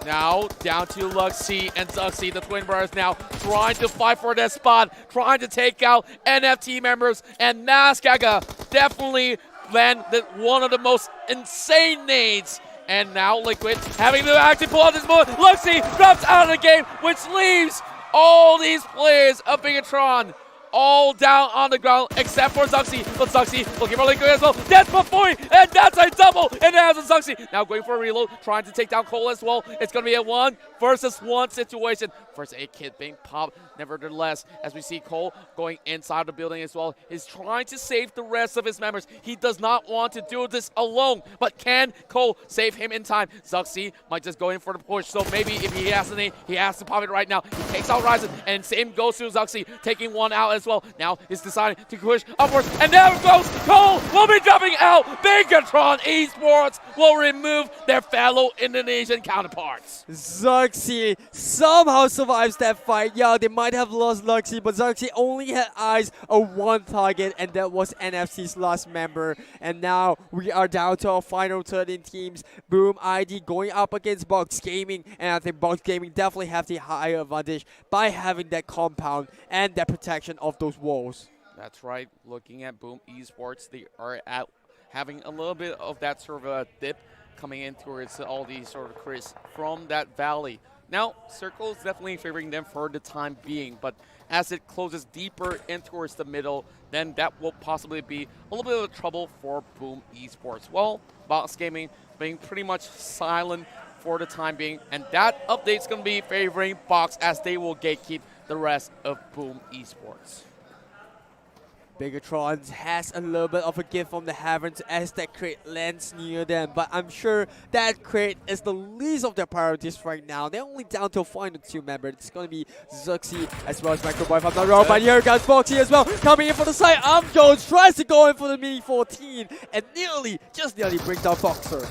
Now down to Luxy and Zuxy, the twin brothers now trying to fight for their spot, trying to take out NFT members, and Maskaga definitely landed one of the most insane nades. And now Liquid having to actually pull out this moment. Luxy drops out of the game, which leaves all these players of Bigatron all down on the ground except for Zuxy. But Zuxy looking for Liquid as well. That's for point, and that's a double in the hands of Zuxy. Now going for a reload, trying to take down Cole as well. It's going to be a 1 versus 1 situation. First aid kit being popped. Nevertheless, as we see Cole going inside the building as well, is trying to save the rest of his members. He does not want to do this alone, but can Cole save him in time? Zuxy might just go in for the push, so maybe if he has the name, he has to pop it right now. He takes out Ryzen, and same goes to Zuxy, taking one out as well. Now he's deciding to push upwards, and there it goes. Cole will be dropping out. Bigatron Esports will remove their fellow Indonesian counterparts. Zuxy somehow survives that fight. Yeah, they might have lost Luxy, but Zuxy only had eyes on one target, and that was NFC's last member. And now we are down to our final 13 teams. Boom ID going up against Box Gaming, and I think Box Gaming definitely have the higher advantage by having that compound and that protection of those walls. That's right. Looking at Boom Esports, they are having a little bit of that sort of a dip coming in towards all these sort of crits from that valley. Now, Circle is definitely favoring them for the time being, but as it closes deeper in towards the middle, then that will possibly be a little bit of trouble for Boom Esports. Well, Box Gaming being pretty much silent for the time being, and that update's going to be favoring Box as they will gatekeep the rest of Boom Esports. Bigatron has a little bit of a gift from the heavens as that crate lands near them, but I'm sure that crate is the least of their priorities right now. They're only down to a final 2 member. It's going to be Zuxy as well as Microboy if I'm not wrong, but here comes Foxy as well, coming in for the side. Jones tries to go in for the mini 14 and just nearly brings down Boxer.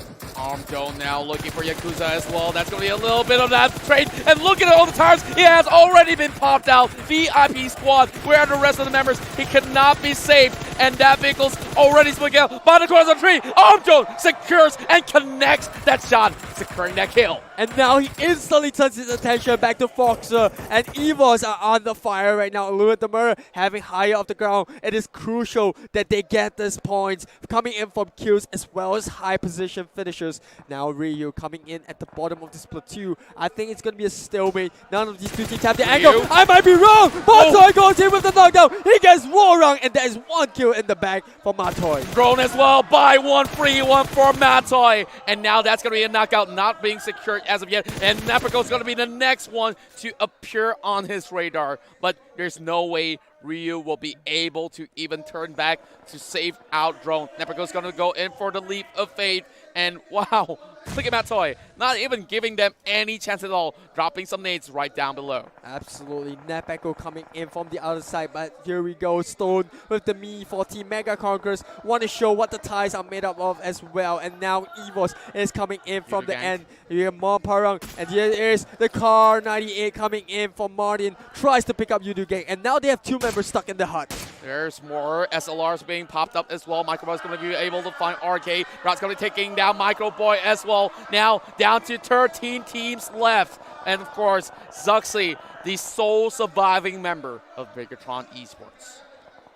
Jones now looking for Yakuza as well. That's going to be a little bit of that trade, and look at all the tires. He has already been popped out. VIP Squad, where are the rest of the members? He cannot be saved and that vehicle's already split out by the corners of the tree. Armstrong secures and connects that shot, securing that kill. And now he instantly turns his attention back to Foxer, and Evos are on the fire right now. Louis the Murder having higher off the ground. It is crucial that they get these points coming in from kills as well as high position finishers. Now Ryu coming in at the bottom of this platoon. I think it's going to be a stalemate. None of these two teams have the angle. I might be wrong. Matoy goes in with the knockdown. He gets war wrong, and there is one kill in the bag for Matoy. Grown as well by one free one for Matoy. And now that's going to be a knockout not being secured as of yet. And Nepico's going to be the next one to appear on his radar. But there's no way Ryu will be able to even turn back to save out Drone. Nepico's going to go in for the leap of faith. And wow, look at Matoy, not even giving them any chance at all, dropping some nades right down below. Absolutely, Nepeco coming in from the other side, but here we go, Stone with the Me 14 Mega Conquerors, want to show what the ties are made up of as well, and now Evos is coming in from the end. You have Monparang, and here is the Car 98 coming in from Martin, tries to pick up Yudu Gang, and now they have two members stuck in the hut. There's more SLRs being popped up as well. Microboy is going to be able to find RK. Rod's going to be taking down Microboy as well. Now down to 13 teams left. And of course, Zuxi, the sole surviving member of Bigatron Esports.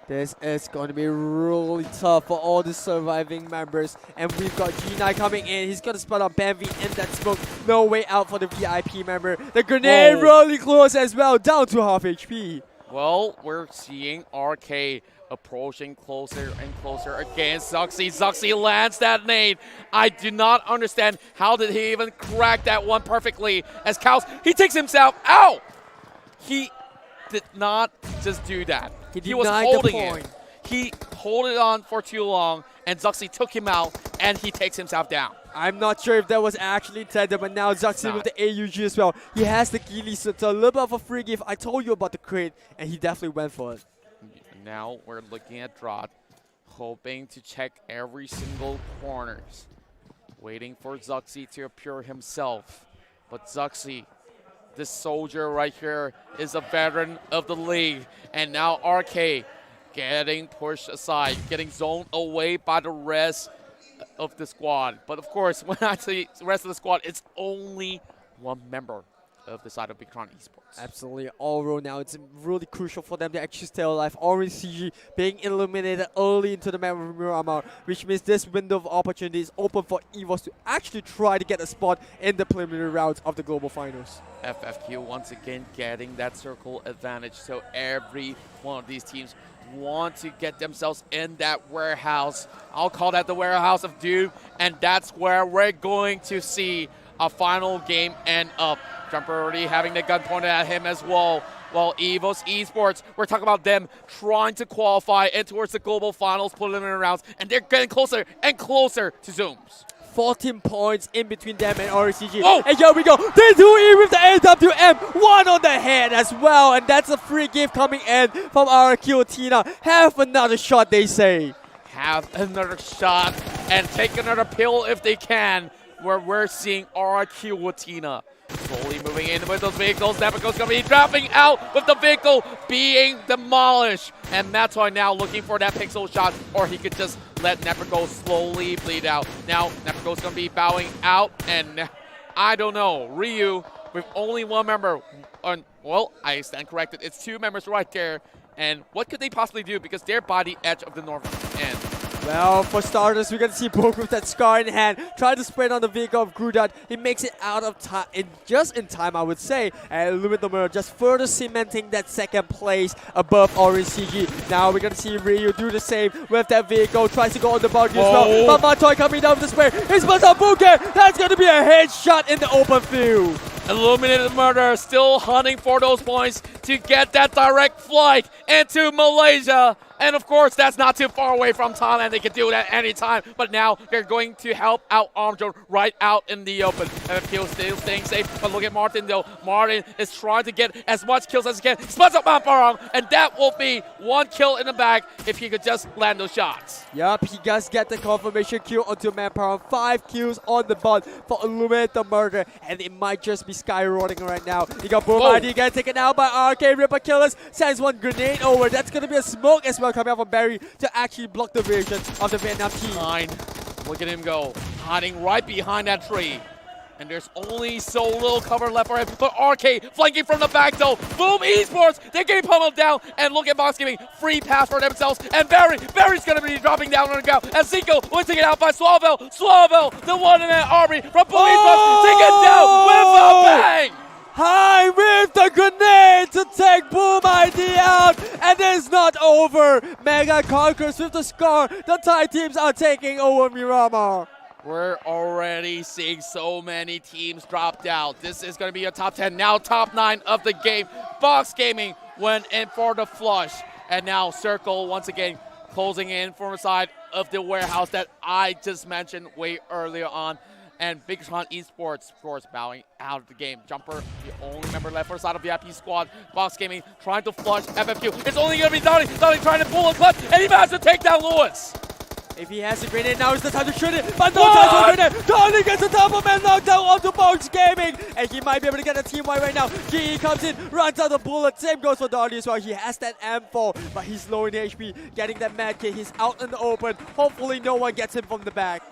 This is going to be really tough for all the surviving members. And we've got G9 coming in. He's going to spot on Banvi in that smoke. No way out for the VIP member. The grenade really close as well, down to half HP. Well, we're seeing RK approaching closer and closer against Zuxi. Zuxi lands that nade. I do not understand how did he even crack that one perfectly. As Kaos, he takes himself out. He did not just do that. He was holding it. He held it on for too long, and Zuxi took him out, and he takes himself down. I'm not sure if that was actually intended, but now Zuxi with the AUG as well. He has the Gili, so it's a little bit of a free gift. I told you about the crate, and he definitely went for it. Now we're looking at Drot, hoping to check every single corners, waiting for Zuxi to appear himself. But Zuxi, this soldier right here, is a veteran of the league. And now RK getting pushed aside, getting zoned away by the rest of the squad. But of course, when I say the rest of the squad, it's only one member of the side of Bigatron Esports. Absolutely, all row now. It's really crucial for them to actually stay alive. Orange CG being eliminated early into the map of Miramar, which means this window of opportunity is open for EVOS to actually try to get a spot in the preliminary rounds of the Global Finals. FFQ once again getting that circle advantage, so every one of these teams want to get themselves in that warehouse. I'll call that the warehouse of doom, and that's where we're going to see a final game end up. Jumper already having the gun pointed at him as well. While EVOS Esports, we're talking about them trying to qualify in towards the Global Finals preliminary rounds, and they're getting closer and closer to Zooms. 14 points in between them and RCG. Oh. And here we go. They do it with the AWM. One on the head as well. And that's a free gift coming in from RQ Tina. Have another shot, they say. Have another shot and take another pill if they can. Where we're seeing RQ Watina slowly moving in with those vehicles. Nepico's going to be dropping out with the vehicle being demolished. And Matoy now looking for that pixel shot, or he could just let Nepico slowly bleed out. Now Nepico's going to be bowing out, and I don't know. Ryu with only one member. Well, I stand corrected. It's two members right there. And what could they possibly do? Because they're by the edge of the north end. Well, for starters, we're going to see Poke with that scar in hand, try to spread on the vehicle of Grudat. He makes it out of time, just in time, I would say. And Luminomura just further cementing that second place above Orange CG. Now we're going to see Ryu do the same with that vehicle, tries to go on the boundary as well. But Matoy coming down with the spray. It's Masabuke. That's going to be a headshot in the open field. Illuminated Murder still hunting for those points to get that direct flight into Malaysia. And of course, that's not too far away from Thailand. They can do that anytime. But now they're going to help out Armstrong right out in the open. FFQ still staying safe. But look at Martin though. Martin is trying to get as much kills as he can. Spots up Mamparong, and that will be one kill in the bag if he could just land those shots. Yup, he does get the confirmation kill onto Manpower. 5 kills on the board for Illuminated Murder. And it might just be skyrocketing right now. He got Boom ID again taken out by RK. Ripper Killers sends one grenade over. That's going to be a smoke as well. well coming out from Barry to actually block the vision of the Vietnam team. Nine. Look at him go. Hiding right behind that tree. And there's only so little cover left for him. But RK flanking from the back though. Boom Esports, they're getting pummeled down. And look at Box Gaming, free pass for themselves. And Barry's gonna be dropping down on the ground. And Zico was taken out by Suavel, the one in that army from Boom Esports, taken down with a bang! High with the grenade to take Boom ID out, and it's not over. Mega Conquers with the score. The Thai teams are taking over Miramar. We're already seeing so many teams dropped out. This is going to be a top 10, now top 9 of the game. Box Gaming went in for the flush, and now Circle once again closing in from the side of the warehouse that I just mentioned way earlier on. And Bigatron Esports, of course, bowing out of the game. Jumper, the only member left for the side of VIP squad. Box Gaming trying to flush FFQ. It's only going to be Donnie. Donnie trying to pull a clutch, and he managed to take down Lewis. If he has a grenade, now is the time to shoot it. But no time for a grenade. Donnie gets the top of man knocked down onto Box Gaming. And he might be able to get a team wide right now. GE comes in, runs out the bullet. Same goes for Donnie as well. He has that M4, but he's low in HP. Getting that mad kit. He's out in the open. Hopefully no one gets him from the back.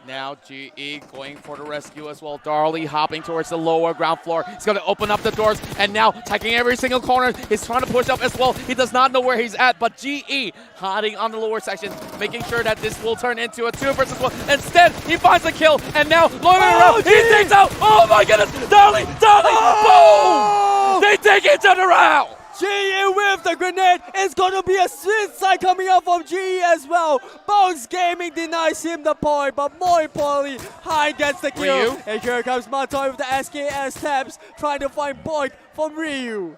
Now GE going for the rescue as well. Darley hopping towards the lower ground floor. He's going to open up the doors and now taking every single corner. He's trying to push up as well. He does not know where he's at, but GE hiding on the lower section, making sure that this will turn into a 2 versus 1. Instead, he finds a kill and now loitering around. He takes out. Oh my goodness. Darley. Boom. They take each other out. GE with the grenade. It's going to be a suicide coming out from GE as well. Box Gaming denies him the point, but more importantly, High gets the kill. Ryu. And here comes Matoy with the SKS tabs, trying to find Boyd from Ryu.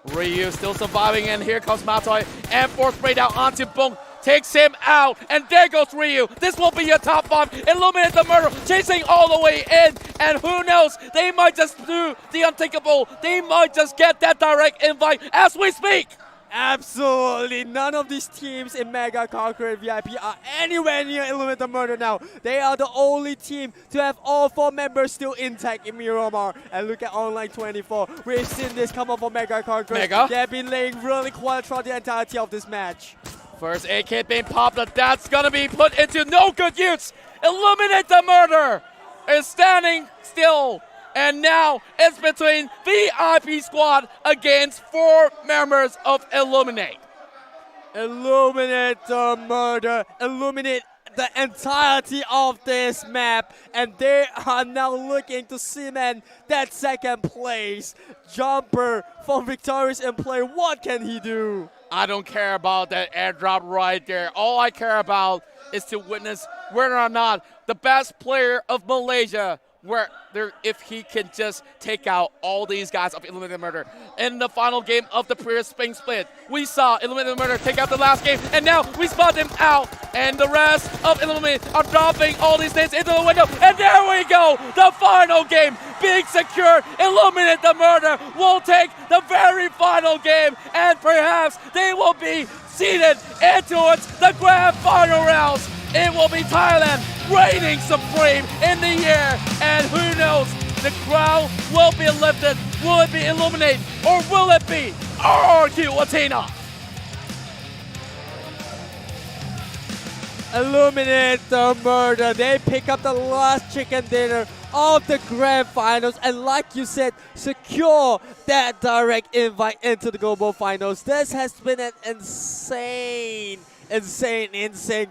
Ryu still surviving, and here comes Matoy. And force spray down onto Bung. Takes him out, and there goes Ryu. This will be your top 5. Illuminate the murder, chasing all the way in. And who knows, they might just do the unthinkable. They might just get that direct invite as we speak. Absolutely none of these teams in Mega Conqueror and VIP are anywhere near Illuminate the Murder now. They are the only team to have all 4 members still intact in Miramar. And look at Online 24. We've seen this come up for Mega Conqueror. Mega. They've been laying really quiet throughout the entirety of this match. First aid kit being popped, but that's gonna be put into no good use. Illuminate the Murder is standing still. And now it's between VIP squad against 4 members of Illuminate. Illuminate the Murder. Illuminate the entirety of this map. And they are now looking to cement that second place. Jumper from Victorious in play. What can he do? I don't care about that airdrop right there. All I care about is to witness whether or not the best player of Malaysia, if he can just take out all these guys of Illuminated Murder. In the final game of the previous spring split, we saw Illuminated Murder take out the last game, and now we spot them out, and the rest of Illuminated are dropping all these things into the window, and there we go! The final game being secured. Illuminate the Murder will take the very final game, and perhaps they will be seeded into the grand final rounds. It will be Thailand reigning supreme in the year, and who knows, the crown will be lifted. Will it be Illuminate, or will it be RRQ Athena? Illuminate the Murder. They pick up the last chicken dinner of the grand finals, and like you said, secure that direct invite into the global finals. This has been an insane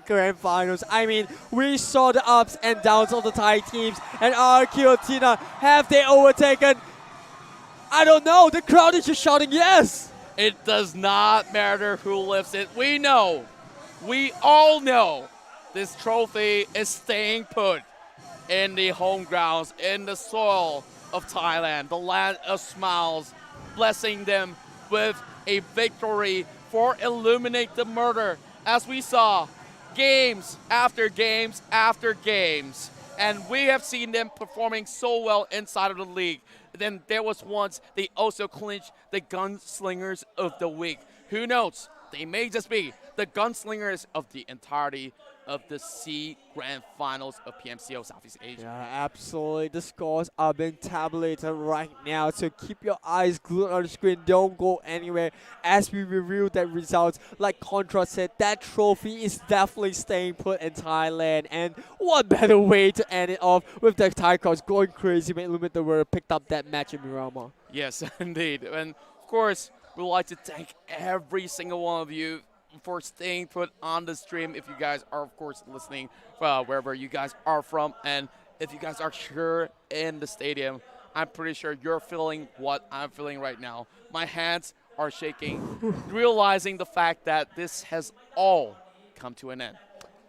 grand finals. I mean, we saw the ups and downs of the Thai teams, and RRQ Athena, have they overtaken? I don't know. The crowd is just shouting yes. It does not matter who lifts it. We know, we all know, this trophy is staying put in the home grounds, in the soil of Thailand, the land of smiles, blessing them with a victory for Illuminate the Murder. As we saw, games after games after games, and we have seen them performing so well inside of the league. Then there was once they also clinched the Gunslingers of the Week. who knows? They may just be the gunslingers of the entirety of the C Grand Finals of PMCO Southeast Asia. Yeah, absolutely. The scores are being tabulated right now, so keep your eyes glued on the screen. Don't go anywhere as we review that results. Like Contra said, that trophy is definitely staying put in Thailand, and what better way to end it off with the Thai crowds going crazy when Illumit the World picked up that match in Miramar. Yes, indeed. And of course, we'd like to thank every single one of you for staying put on the stream. If you guys are, of course, listening wherever you guys are from, and if you guys are here in the stadium, I'm pretty sure you're feeling what I'm feeling right now. My hands are shaking, realizing the fact that this has all come to an end.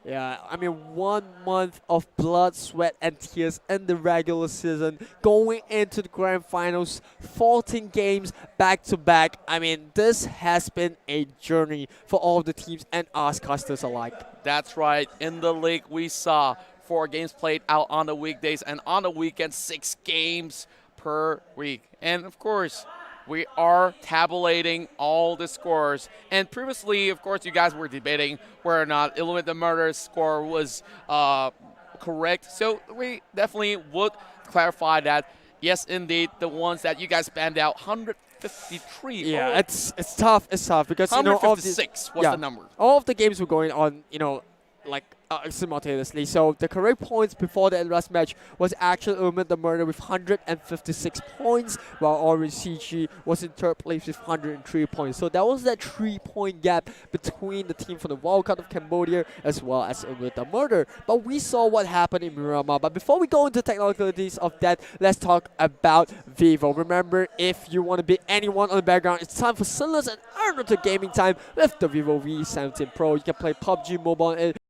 Yeah, I mean, 1 month of blood, sweat, and tears in the regular season, going into the grand finals, 14 games back to back. I mean, this has been a journey for all the teams and us casters alike. That's right. In the league, we saw 4 games played out on the weekdays, and on the weekend, 6 games per week. And of course, we are tabulating all the scores. And previously, of course, you guys were debating whether or not Illumit the Murder's score was correct. So we definitely would clarify that, yes, indeed, the ones that you guys banned out, 153. Yeah, it's tough. It's tough because, you know, all of the, 156 was the number. all of the games were going on, you know, like simultaneously. So the correct points before the last match was actually Illumit the Murder with 156 points, while Orange CG was in third place with 103 points. So that was that 3-point gap between the team from the wildcard of Cambodia as well as Illumit the Murder. But we saw what happened in Miramar. But before we go into technicalities of that, let's talk about Vivo. Remember, if you want to beat anyone on the background, it's time for Sinless and Erangel gaming time with the Vivo V17 Pro. You can play PUBG Mobile and